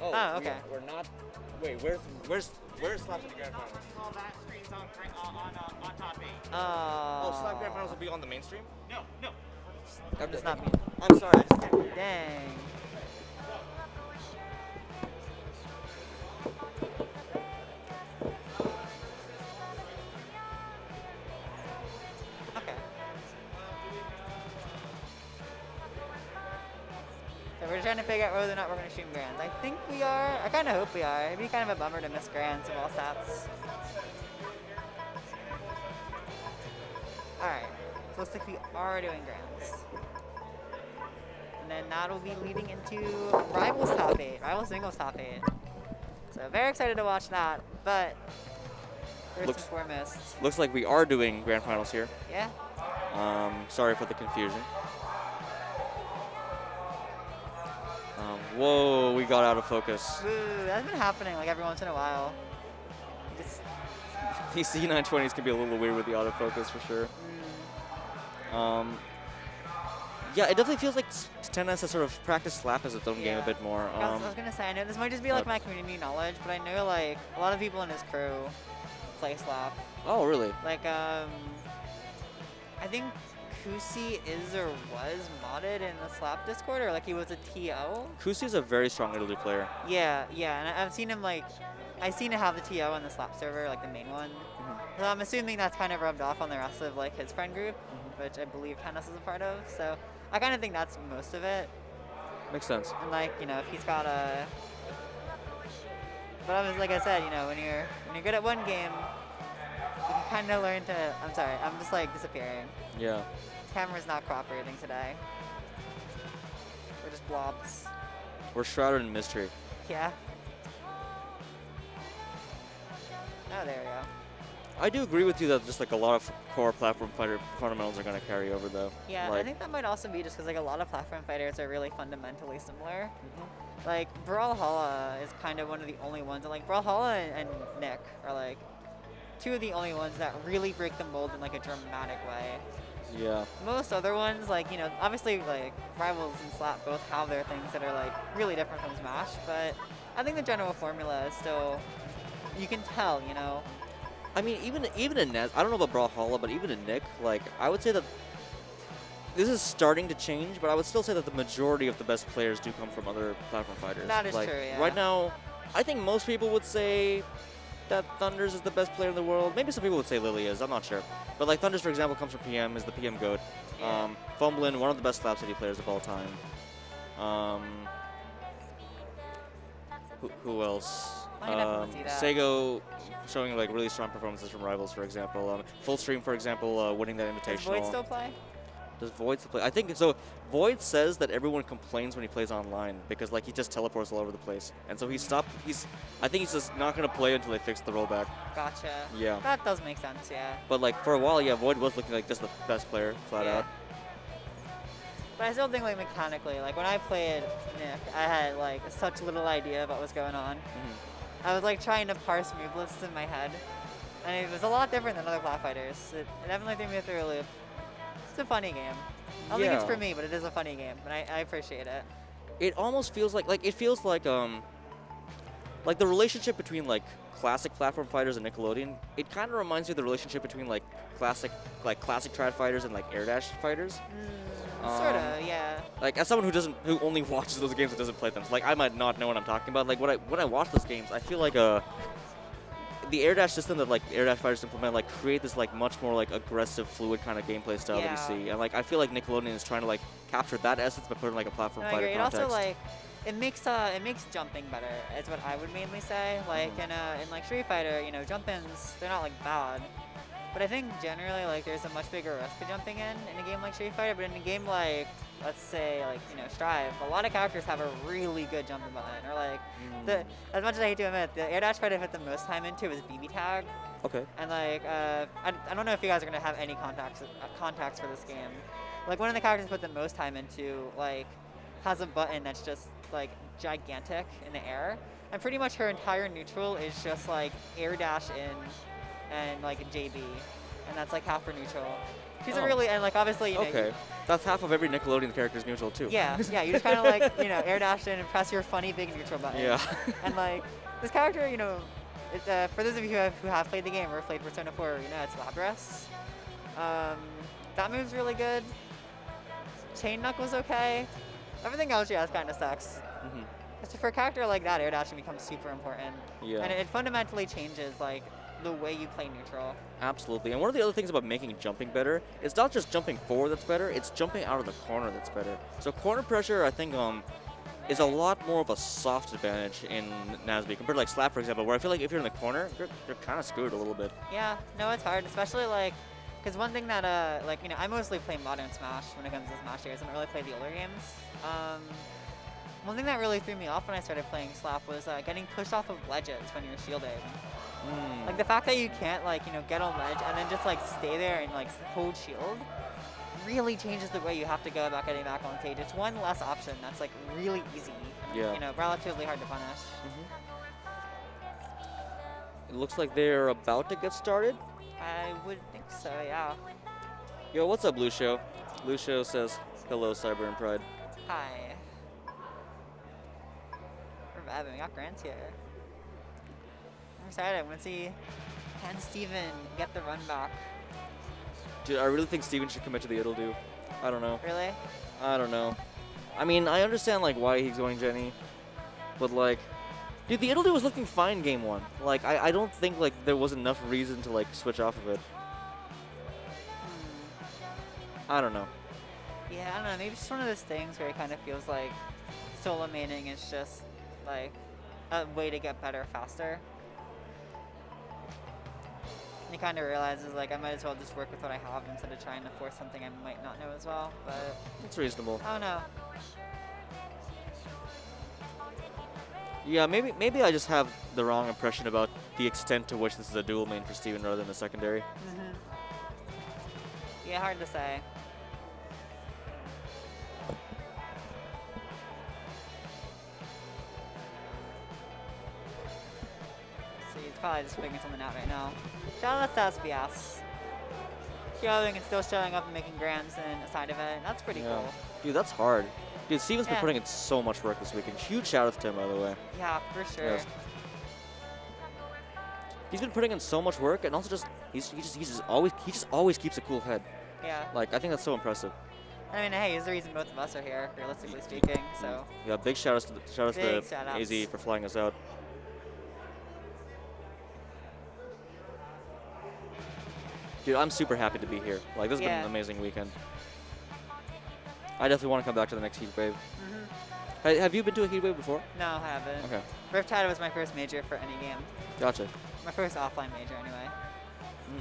Oh, okay. We're not... Wait, where's Slaps in the Grand Finals? All that screen's on top 8. Oh, Slap Grand Finals will be on the mainstream? No. It's not me. I'm sorry, I just can't... Dang. Okay. So we're trying to figure out whether or not we're going to stream Grands. I think we are. I kind of hope we are. It'd be kind of a bummer to miss Grands of all stats. Alright. So looks like we are doing Grands. And then that will be leading into Rivals Top 8. Rivals Singles Top 8. So very excited to watch that. But first and foremost. Looks like we are doing Grand Finals here. Yeah. Sorry for the confusion. Whoa, we got out of focus. Ooh, that's been happening like every once in a while. Just, These C920s can be a little weird with the autofocus for sure. Yeah, it definitely feels like Tennis has sort of practiced Slap as its own game a bit more. I was gonna say, I know this might just be like my community knowledge, but I know like a lot of people in his crew play Slap. Oh, really? Like, I think Kusi is or was modded in the Slap Discord, or like he was a TO. Kusi is a very strong Italy player. Yeah, and I've seen him like, I've seen him have the TO on the Slap server, like the main one. So I'm assuming that's kind of rubbed off on the rest of like his friend group, which I believe Tennis is a part of. So I kind of think that's most of it. Makes sense. And like, you know, if he's got a, but I was like I said, you know, when you're good at one game, you can kind of learn to. I'm sorry, I'm just like disappearing. Yeah. Camera's not cooperating today. We're just blobs. We're shrouded in mystery. Yeah. Oh, there we go. I do agree with you that just like a lot of core platform fighter fundamentals are going to carry over though. Yeah, like, I think that might also be just because like a lot of platform fighters are really fundamentally similar. Like Brawlhalla is kind of one of the only ones, and like Brawlhalla and Nick are like two of the only ones that really break the mold in like a dramatic way. Yeah. Most other ones, like, you know, obviously like Rivals and Slap both have their things that are like really different from Smash, but I think the general formula is still, you can tell, you know. I mean, even in Nez, I don't know about Brawlhalla, but even in Nick, like, I would say that this is starting to change, but I would still say that the majority of the best players do come from other platform fighters. That is like, true, yeah. Right now, I think most people would say that Thunders is the best player in the world. Maybe some people would say Lily is, I'm not sure. But like Thunders, for example, comes from PM, is the PM GOAT. Yeah. Fumblin, one of the best Slap City players of all time. Who else? I can definitely see that. Sego showing like really strong performances from Rivals, for example. Fullstream, for example, winning that invitational. Does Void still play? Does Void still play? I think so. Void says that everyone complains when he plays online because like he just teleports all over the place, and so he stopped. I think he's just not gonna play until they fix the rollback. Gotcha. Yeah. That does make sense, yeah. But like for a while, yeah, Void was looking like just the best player, flat out. But I still think like mechanically, like when I played Nick, I had like such little idea of what was going on. I was like trying to parse move lists in my head, and it was a lot different than other plat fighters. It definitely threw me through a loop. It's a funny game. I don't think it's for me, but it is a funny game, and I appreciate it. It almost feels like it feels like the relationship between like classic platform fighters and Nickelodeon. It kind of reminds me of the relationship between like classic trad fighters and like air dash fighters. Sorta, yeah. Like as someone who only watches those games and doesn't play them, so, like I might not know what I'm talking about. Like when I watch those games, I feel like the air dash system that like air dash fighters implement like create this like much more like aggressive, fluid kind of gameplay style that you see, and like I feel like Nickelodeon is trying to like capture that essence but put it in like a platform fighter It context. also like it makes jumping better. Is what I would mainly say. Like in like Street Fighter, you know, jump-ins they're not like bad. But I think generally, like, there's a much bigger risk to jumping in a game like Street Fighter. But in a game like, let's say, like, you know, Strive, a lot of characters have a really good jumping button. Or, like, as much as I hate to admit, the air dash fight I put the most time into was BB tag. Okay. And, like, I don't know if you guys are going to have any contacts for this game. like one of the characters put the most time into, like, has a button that's just like gigantic in the air, and pretty much her entire neutral is just like air dash in and like JB, and that's like half her neutral. She's a Oh. really, and like obviously, you know, Okay. That's half of every Nickelodeon character's neutral too. yeah, you just kind of like, you know, air dash in and press your funny big neutral button. Yeah. And like this character, you know, for those of you who have played the game or played Persona 4, you know, it's Labras. That move's really good. Chain Knuckle's okay. Everything else, yeah, kind of sucks. Mhm. So for a character like that, air dashing becomes super important. Yeah. And it fundamentally changes like the way you play neutral. Absolutely. And one of the other things about making jumping better, it's not just jumping forward that's better, it's jumping out of the corner that's better. So corner pressure, I think, is a lot more of a soft advantage in Nasby compared to like Slap, for example, where I feel like if you're in the corner, you're kind of screwed a little bit. Yeah, no, it's hard, especially like, because one thing that, like, you know, I mostly play modern Smash when it comes to Smash series. I don't really play the older games. One thing that really threw me off when I started playing Slap was getting pushed off of ledges when you're shielding. Like the fact that you can't, like, you know, get on ledge and then just like stay there and like hold shield really changes the way you have to go about getting back on stage. It's one less option that's like really easy. Yeah. You know, relatively hard to punish. It looks like they're about to get started. I would think so, yeah. Yo, what's up, Lucio? Lucio says, hello, Cyber and Pride. Hi. Reviving, we got Grant here. I'm excited. I want to see can Steven get the run back. Dude, I really think Steven should commit to the It'll Do. I don't know. Really? I don't know. I mean, I understand like why he's going Jenny, but like, dude, the It'll Do was looking fine game one. Like, I don't think like there was enough reason to like switch off of it. I don't know. Yeah, I don't know. Maybe it's just one of those things where it kind of feels like solo maining is just like a way to get better faster. And he kind of realizes like I might as well just work with what I have instead of trying to force something I might not know as well. But It's reasonable. I don't know. Yeah, maybe I just have the wrong impression about the extent to which this is a dual main for Steven rather than a secondary. Yeah, hard to say. See, he's probably just figuring something out right now. Shout out to SBS. Showing and still showing up and making grands and a side event. That's pretty Yeah. cool. Dude, that's hard. Dude, Steven's been Yeah. putting in so much work this weekend. Huge shout outs to him, by the way. Yeah, for sure. Yes. He's been putting in so much work, and also he just always keeps a cool head. Yeah. Like, I think that's so impressive. I mean, hey, he's the reason both of us are here, realistically speaking. So Yeah, big shout outs to Big AZ shout-outs. for flying us out. Dude, I'm super happy to be here. Like, this has been Yeah. an amazing weekend. I definitely want to come back to the next heat wave. Have you been to a heat wave before? no, I haven't. Okay, Riptide was my first major for any game. gotcha. My first offline major, anyway.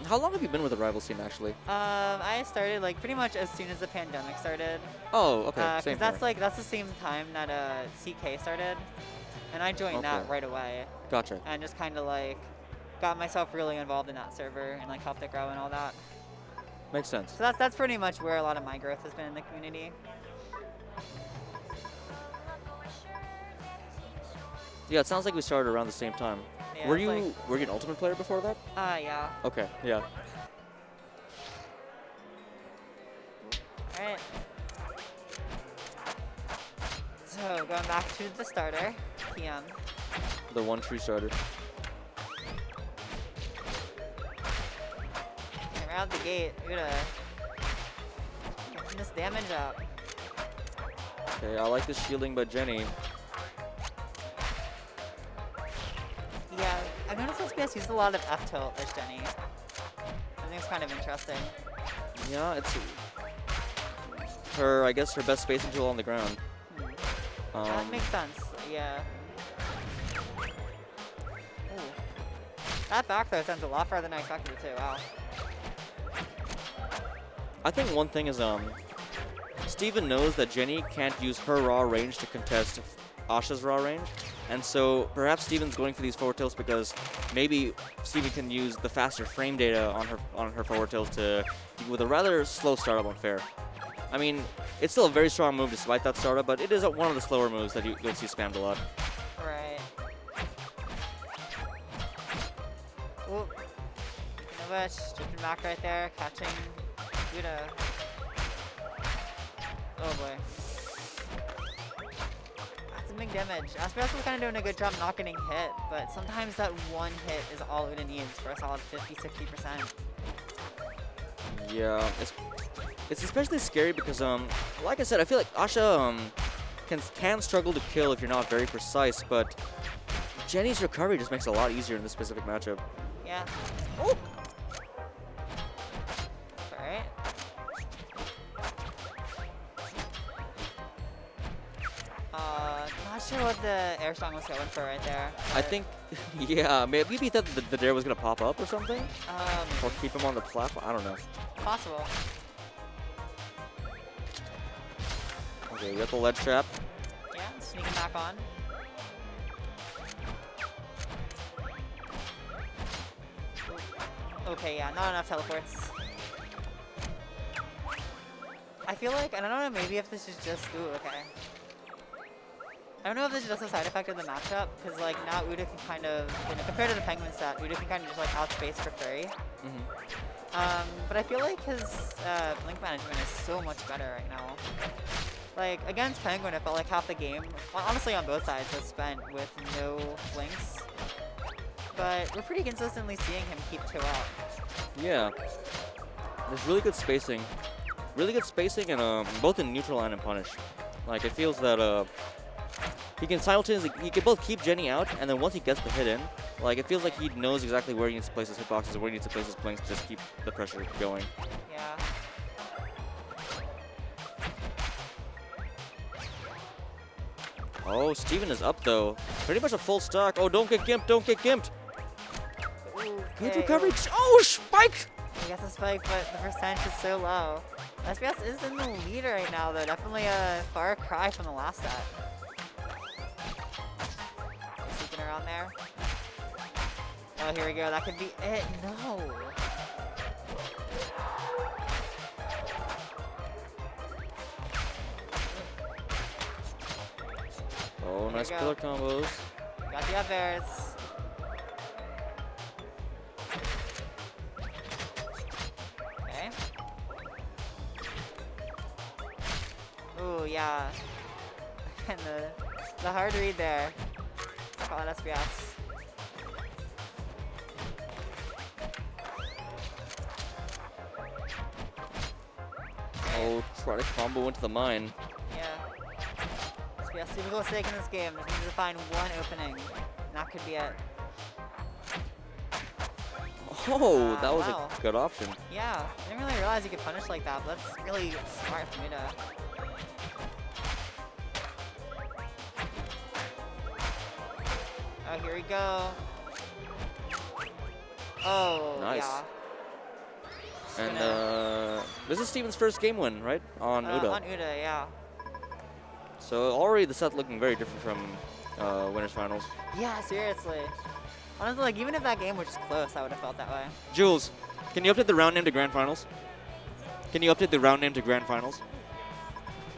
How long have you been with the rival scene, actually? I started like pretty much as soon as the pandemic started. Oh, okay, Because same that's here. like that's the same time that CK started, and I joined that Okay. right away, Gotcha. and just kind of like got myself really involved in that server and like helped it grow and all that. Makes sense. So that's pretty much where a lot of my growth has been in the community. Yeah, it sounds like we started around the same time. Yeah, were it's you like- were you an Ultimate player before that? Yeah. Okay, yeah. All right. So going back to the starter, PM. The one true starter. And right out the gate, we're gonna get this damage up. Okay, I like the shielding by Jenny. Yeah, I've noticed SBS used a lot of F tilt as Jenny. I think it's kind of interesting. Yeah, it's her, I guess, her best spacing tool on the ground. That makes sense. Yeah. Ooh. That back throw sends a lot farther than I expected it to. Wow. I think one thing is, Steven knows that Jenny can't use her raw range to contest Asha's raw range, and so perhaps Steven's going for these forward tilts because maybe Steven can use the faster frame data on her forward tilts to deal with a rather slow startup on fair. I mean, it's still a very strong move despite that startup, but it is one of the slower moves that you'll see spammed a lot. Right. Ooh. Drifting back right there, catching Uda. Oh boy. That's some big damage. SPS was kind of doing a good job not getting hit, but sometimes that one hit is all Uda needs for a solid 50-60%. Yeah, it's especially scary because, like I said, I feel like Asha can struggle to kill if you're not very precise, but Jenny's recovery just makes it a lot easier in this specific matchup. Yeah. Oh! Alright. Not sure what the air strong was going for right there. I think, yeah, maybe he thought the dare was going to pop up or something? Or keep him on the platform? I don't know. Possible. Okay, we got the ledge trap. Yeah, sneaking back on. Okay, yeah, not enough teleports. I feel like, I don't know, maybe if this is just, ooh, okay. I don't know if this is just a side effect of the matchup, because like now Uda can kind of, you know, compared to the Penguin set, Uda can kind of just like outspace for free. But I feel like his blink management is so much better right now. Like against Penguin, it felt like half the game, well, honestly on both sides, was spent with no blinks. But we're pretty consistently seeing him keep 2 out. Yeah. There's really good spacing. Really good spacing and both in neutral and in punish. Like it feels that he can simultaneously, he can both keep Jenny out, and then once he gets the hit in, like it feels like he knows exactly where he needs to place his hitboxes and where he needs to place his blinks to just keep the pressure going. Yeah. Oh, Steven is up though. Pretty much a full stock. Oh, don't get gimped, don't get gimped. Good recovery. Oh, spike! He gets a spike, but the percentage is so low. SPS is in the lead right now, though. Definitely a far cry from the last set. Sneaking around there. Oh, here we go. That could be it. No. Oh, nice pillar combos. Got the up airs. Okay. Ooh, yeah. And the hard read there. Call it SPS. Oh, try to combo into the mine. Yeah. SPS super close stake in this game. Just needs to find one opening. And that could be it. Oh, that was wow. a good option. Yeah, I didn't really realize you could punish like that, but that's really smart for me to. Oh, here we go. Oh, Nice. yeah. And this is Steven's first game win, right? On Uda. On Uda, yeah. So already the set looking very different from winners finals. Yeah, seriously. Honestly, like even if that game was just close, I would have felt that way. Jules, can you update the round name to grand finals? Can you update the round name to grand finals?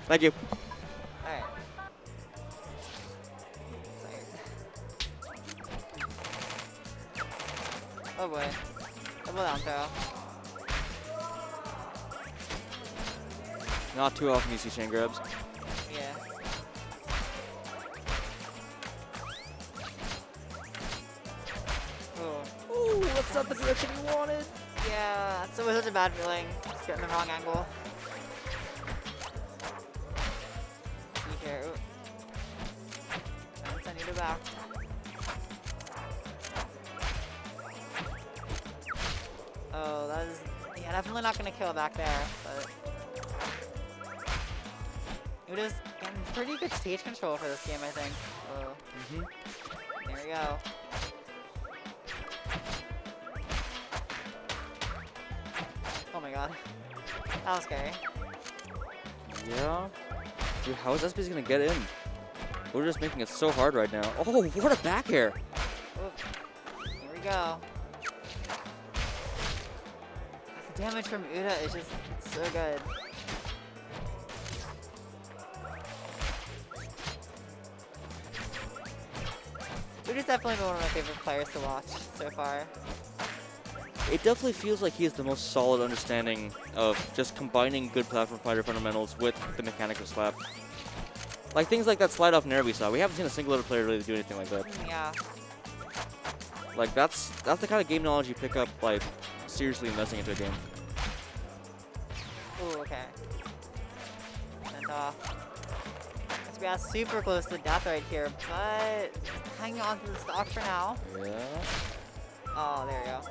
Thank you. All right. Oh boy. Double down throw. Not too often you see chain grabs. Yeah. Ooh, that's not the direction you wanted. Yeah, so it was such a bad feeling. Just getting the wrong angle. See here. Ooh. I need it back. Oh, that is, yeah, definitely not gonna kill back there, but Uda's getting pretty good stage control for this game, I think. Oh. There we go. Oh my god. That was scary. Yeah. Dude, how is SPS gonna get in? We're just making it so hard right now. Oh, what a back air! Oop. Here we go. The damage from Uda is just so good. Uda's definitely been one of my favorite players to watch so far. It definitely feels like he has the most solid understanding of just combining good platform fighter fundamentals with the mechanics of slap. Like things like that slide off nair we saw. We haven't seen a single other player really do anything like that. Yeah. Like that's the kind of game knowledge you pick up like seriously investing into a game. Ooh, okay. And we are super close to death right here, but hanging on to the stock for now. Yeah. Oh, there we go.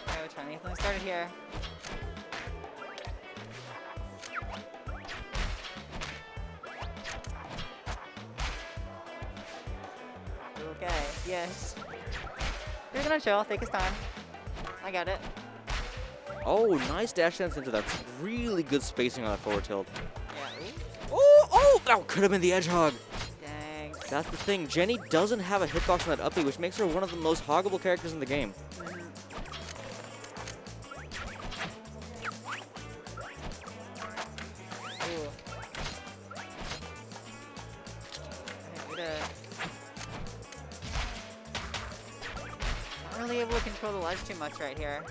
Okay, we're trying to get something started here. Okay, yes. He's gonna chill, take his time. I got it. Oh, nice dash dance into that. Really good spacing on that forward tilt. Yeah. Oh, that could have been the edge hog. Dang. That's the thing. Jenny doesn't have a hitbox on that up B, which makes her one of the most hoggable characters in the game. Ooh. Okay, not really able to control the ledge too much right here.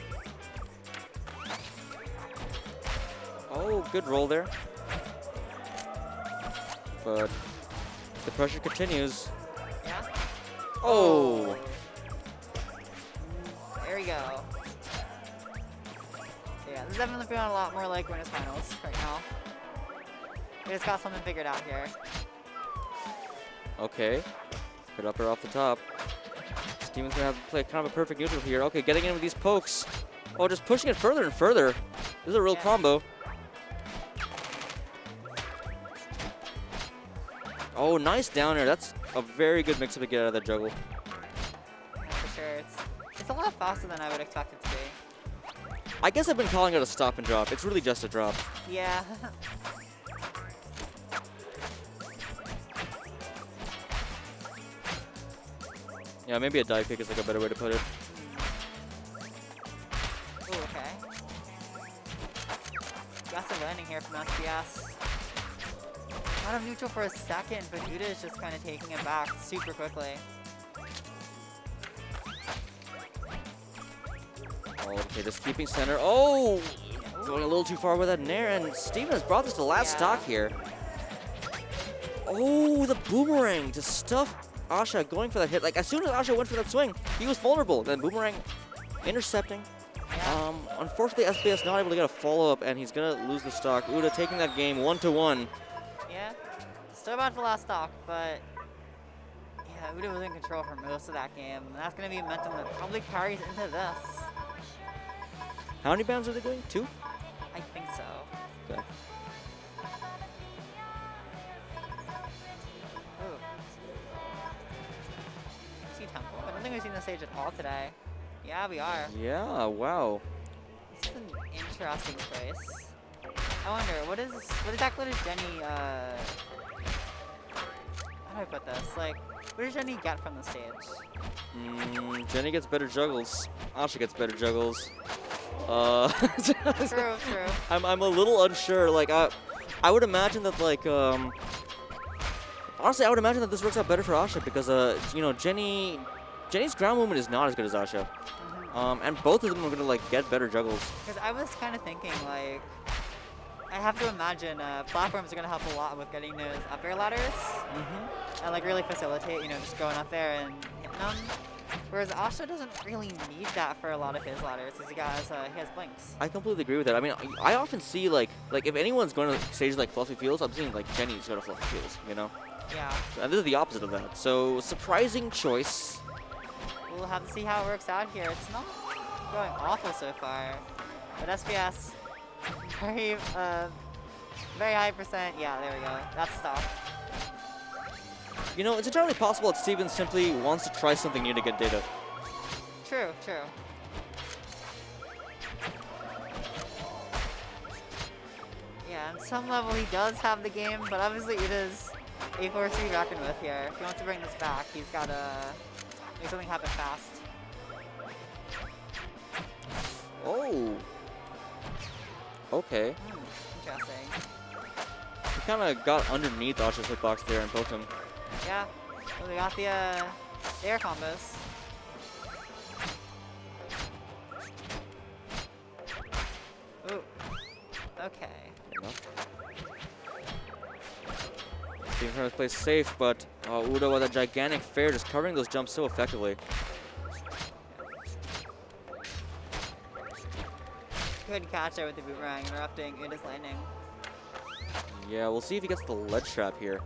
Oh, good roll there. But the pressure continues. Yeah? Oh. There we go. Yeah, this is definitely feeling a lot more like winners finals right now. We just got something figured out here. Okay. Good upper off the top. Steven's gonna have to play kind of a perfect neutral here. Okay, getting in with these pokes. Oh, just pushing it further and further. This is a real Yeah. combo. Oh, nice down air. That's a very good mix-up to get out of that juggle. Yeah, for sure. It's a lot faster than I would expect it to be. I guess I've been calling it a stop and drop. It's really just a drop. Yeah. Yeah, maybe a dive kick is like a better way to put it. Ooh, okay. Aggressive landing here from SBS. Out of neutral for a second, but Uda is just kind of taking it back super quickly. Okay, just keeping center. Oh! Going a little too far with that nair, and Steven has brought this to last stock here. Oh, the boomerang to stuff Asha going for that hit. Like, as soon as Asha went for that swing, he was vulnerable. Then boomerang intercepting. Yeah. Unfortunately, SBS not able to get a follow-up, and he's going to lose the stock. Uda taking that game 1-1. Yeah. Still about the last stock, but yeah, Uda was in control for most of that game. And that's going to be momentum that probably carries into this. How many bounds are they going? 2? I think so. Okay. Ooh. See Temple? I don't think we've seen the stage at all today. Yeah, we are. Yeah, wow. This is an interesting place. I wonder, what exactly does Jenny, how do I put this? Like, what does Jenny get from the stage? Jenny gets better juggles. Asha gets better juggles. True. I'm a little unsure. Like I would imagine that like honestly I would imagine that this works out better for Asha because you know Jenny's ground movement is not as good as Asha. And both of them are gonna like get better juggles. Because I was kind of thinking like, I have to imagine platforms are gonna help a lot with getting those up air ladders and like really facilitate, you know, just going up there and hitting them. Whereas Asha doesn't really need that for a lot of his ladders because he has blinks. I completely agree with that. I mean, I often see like if anyone's going to stages like Fluffy Fields, I'm seeing like Jenny's go to Fluffy Fields, you know? Yeah. And this is the opposite of that. So surprising choice. We'll have to see how it works out here. It's not going awful so far. But SBS, very high percent. Yeah, there we go. That's stop. You know, it's entirely possible that Steven simply wants to try something new to get data. True. Yeah, on some level he does have the game, but obviously it is a force to be reckoned with here. If he wants to bring this back, he's got to make something happen fast. Okay. Interesting. He kind of got underneath Asha's hitbox there and poked him. Yeah. Well, we got the air combos. Ooh. Okay. Steven trying to play safe, but Uda with a gigantic fair just covering those jumps so effectively. Good catch there with the boomerang, interrupting Uda's landing. Yeah, we'll see if he gets the ledge trap here.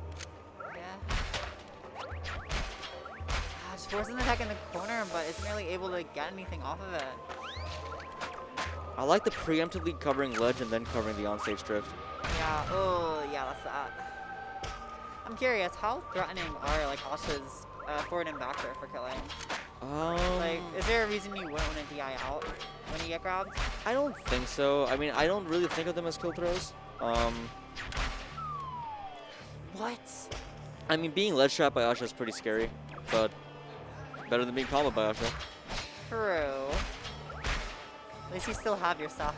Yeah. Just forcing the attack in the corner, but isn't really able to get anything off of it. I like the preemptively covering ledge and then covering the onstage drift. Yeah, oh, yeah, that's that. I'm curious, how threatening are, like, Asha's forward and back throw for killing? Like, is there a reason you wouldn't want to DI out when you get grabbed? I don't think so. I mean, I don't really think of them as kill throws. What? I mean, being ledge trapped by Asha is pretty scary, but better than being comboed by Asha. True. At least you still have your stock.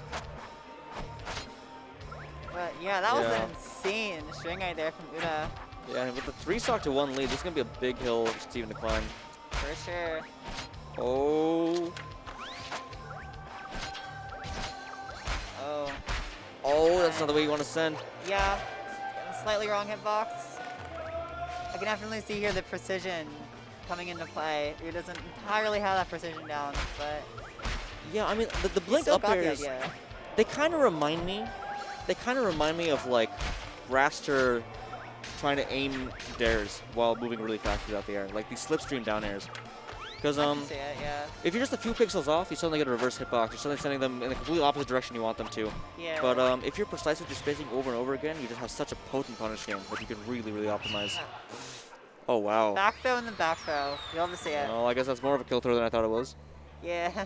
But yeah, that was an insane string right there from Uda. Yeah, and with the 3 stock to 1 lead, this is going to be a big hill for Steven to climb. For sure. Oh. Oh. Oh, that's not the way you want to send. Yeah. Slightly wrong hitbox. I can definitely see here the precision coming into play. He doesn't entirely have that precision down, but Yeah, I mean, the blink still up got the airs, idea. they kind of remind me of like Raster trying to aim dares while moving really fast throughout the air, like these slipstream down airs. Because I can see it, yeah. if you're just a few pixels off, you suddenly get a reverse hitbox. You're suddenly sending them in the complete opposite direction you want them to. Yeah. But if you're precise with your spacing over and over again, you just have such a potent punish game that you can really, really optimize. Oh wow. Back throw and then back throw. You'll have to see it. Well, I guess that's more of a kill throw than I thought it was. Yeah.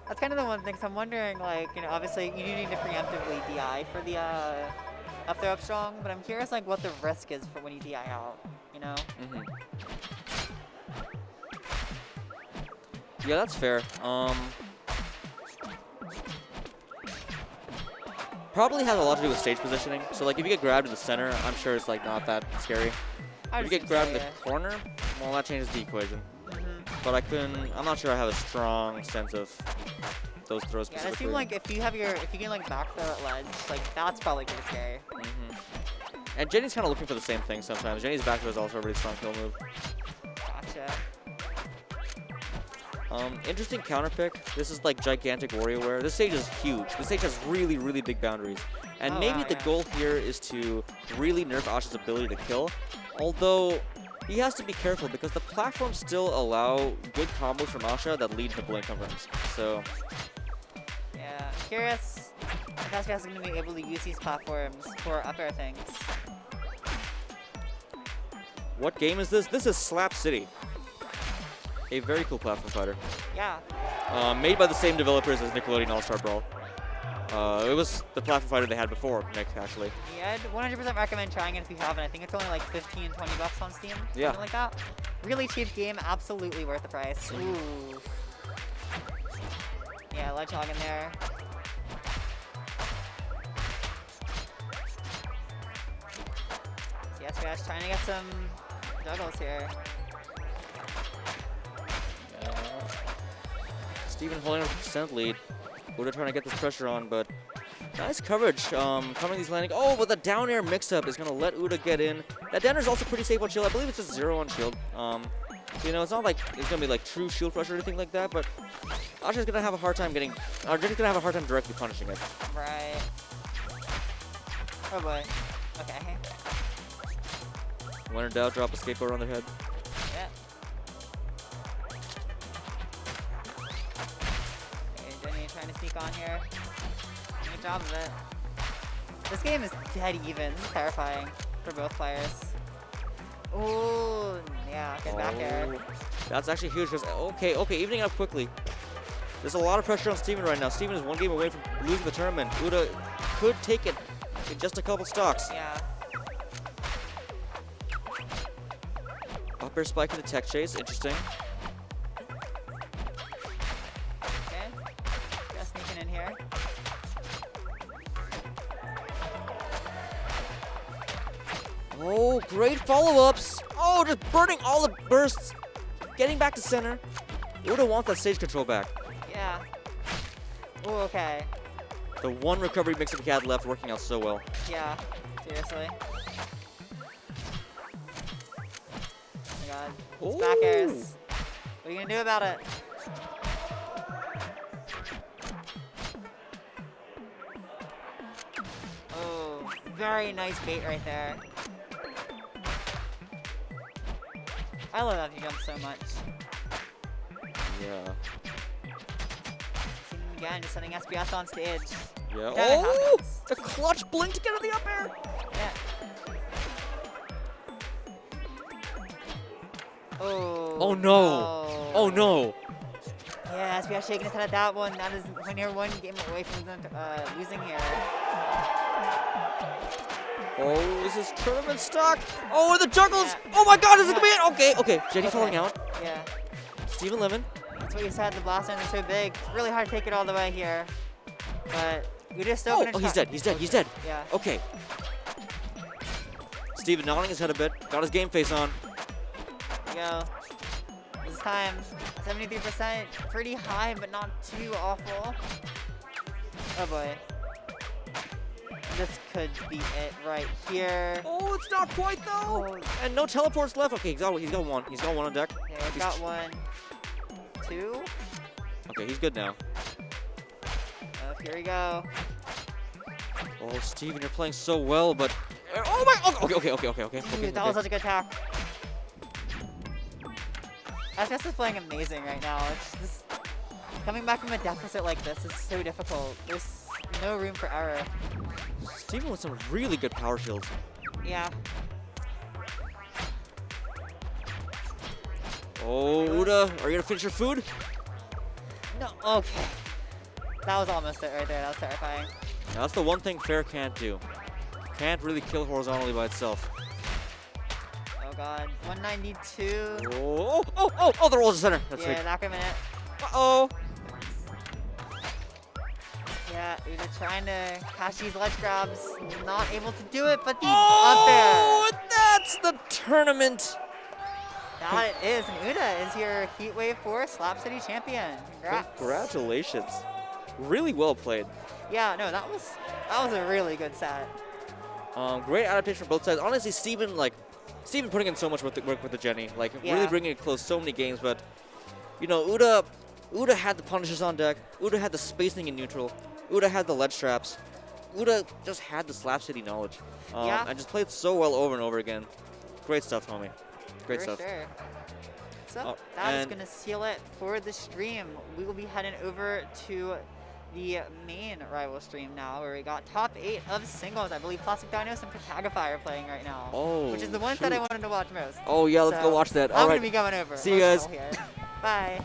That's kind of the one thing. So I'm wondering, like, you know, obviously you do need to preemptively DI for the up throw up strong, but I'm curious, like, what the risk is for when you DI out. You know? Mm-hmm. Yeah, that's fair. Probably has a lot to do with stage positioning. So like if you get grabbed in the center, I'm sure it's like not that scary. If you get grabbed in the corner, well, that changes the equation. But I'm not sure I have a strong sense of those throws Yeah, specifically. it seems like if you can like back throw at ledge, like that's probably pretty scary. And Jenny's kind of looking for the same thing sometimes. Jenny's back throw is also a really strong kill move. Gotcha. Interesting counter pick. This is like gigantic WarioWare. This stage is huge. This stage has really, really big boundaries. And maybe the goal here is to really nerf Asha's ability to kill. Although, he has to be careful because the platforms still allow good combos from Asha that lead to blink confirms. So, Yeah, curious if Asha is going to be able to use these platforms for up air things. what game is this? This is Slap City. A very cool platform fighter. Yeah. Made by the same developers as Nickelodeon All-Star Brawl. It was the platform fighter they had before, Nick, actually. Yeah, I'd 100% recommend trying it if you haven't. I think it's only like 15, 20 bucks on Steam. Yeah. Something like that. Really cheap game, absolutely worth the price. Ooh. Yeah, ledge hog in there. Yes, guys, trying to get some juggles here. Steven holding a % lead. Uda trying to get this pressure on, but nice coverage. Coming these landing. Oh, but the down air mix-up is going to let Uda get in. That down air is also pretty safe on shield. I believe it's just 0 on shield. So, you know, it's not like it's going to be like true shield pressure or anything like that, but Asha's going to have a hard time getting, Jenny's going to have a hard time directly punishing it. Right. Oh boy. Okay. When in doubt, drop a skateboard on their head. Yeah. Okay, Jenny trying to sneak on here. Good job of it. This game is dead even. This is terrifying for both players. Ooh, yeah, good back air. That's actually huge because, okay, evening up quickly. There's a lot of pressure on Steven right now. Steven is 1 game away from losing the tournament. Uda could take it in just a couple stocks. Yeah. Up air spike into tech chase, interesting. Okay. Just sneaking in here. Oh, great follow-ups. Oh, just burning all the bursts. Getting back to center. Uda wants that stage control back. Yeah. Oh, okay. The one recovery mix-up he had left working out so well. Yeah. Seriously. Oh my god. It's back airs. What are you gonna do about it? Oh, very nice bait right there. I love that he jumps so much. Yeah. Seen him again, just sending SBS on stage. Yeah. That Oh! happens. The clutch blink to get on the up air. Yeah. Oh. Oh no. Oh no. Yeah, SBS shaking his head at that one. That is when you're one game away from them losing here. Oh, this is tournament stock. Oh, the juggles. Yeah. Oh my god, is it Yeah. gonna be it? Okay. Jenny Okay. falling out. Yeah. Steven Lemon. That's what you said, the blast zone is so big. It's really hard to take it all the way here. But we just still Oh, gonna oh, he's try- dead. He's dead. He's dead. Yeah. Okay. Steven nodding his head a bit. Got his game face on. There we go. This time, 73%. Pretty high, but not too awful. Oh boy. This could be it right here. Oh, it's not quite though. Oh. And no teleports left. Okay, he's got one. He's got one on deck. Yeah, we've got one, two. Okay, he's good now. Oh, here we go. Oh, Steven, you're playing so well, but oh my. Okay. Dude, that was such a good attack. SS is playing amazing right now. It's just coming back from a deficit like this is so difficult. There's no room for error. Steven with some really good power shields. Yeah. Oh, Uda, are you gonna finish your food? No. Okay. That was almost it right there. That was terrifying. That's the one thing Fair can't do. Can't really kill horizontally by itself. Oh god. 192. Oh, the rolls to center. That's Yeah, big. knock him in it. Uh-oh. Yeah, Uda trying to catch these ledge grabs. Not able to do it, but the Oh, up that's the tournament. there. That it is. And Uda is your Heatwave 4 Slap City champion. Congrats. Congratulations. Really well played. Yeah, no, that was a really good set. Great adaptation from both sides. Honestly, Steven putting in so much work with the Jenny. Like, Yeah. really bringing it close so many games. But, you know, Uda had the punishes on deck. Uda had the spacing in neutral. Uda had the ledge traps. Uda just had the Slap City knowledge. Yeah. And just played so well over and over again. Great stuff, homie. Great For stuff. sure. So Oh, that is and- going to seal it for the stream. We will be heading over to the main rival stream now, where we got top 8 of singles. I believe Plastic Dinos and Protagify are playing right now. Oh, which is the ones that I shoot. wanted to watch most. Oh, yeah, let's go So, watch that. I'm All going right. to be going over. See you guys. Here. Bye.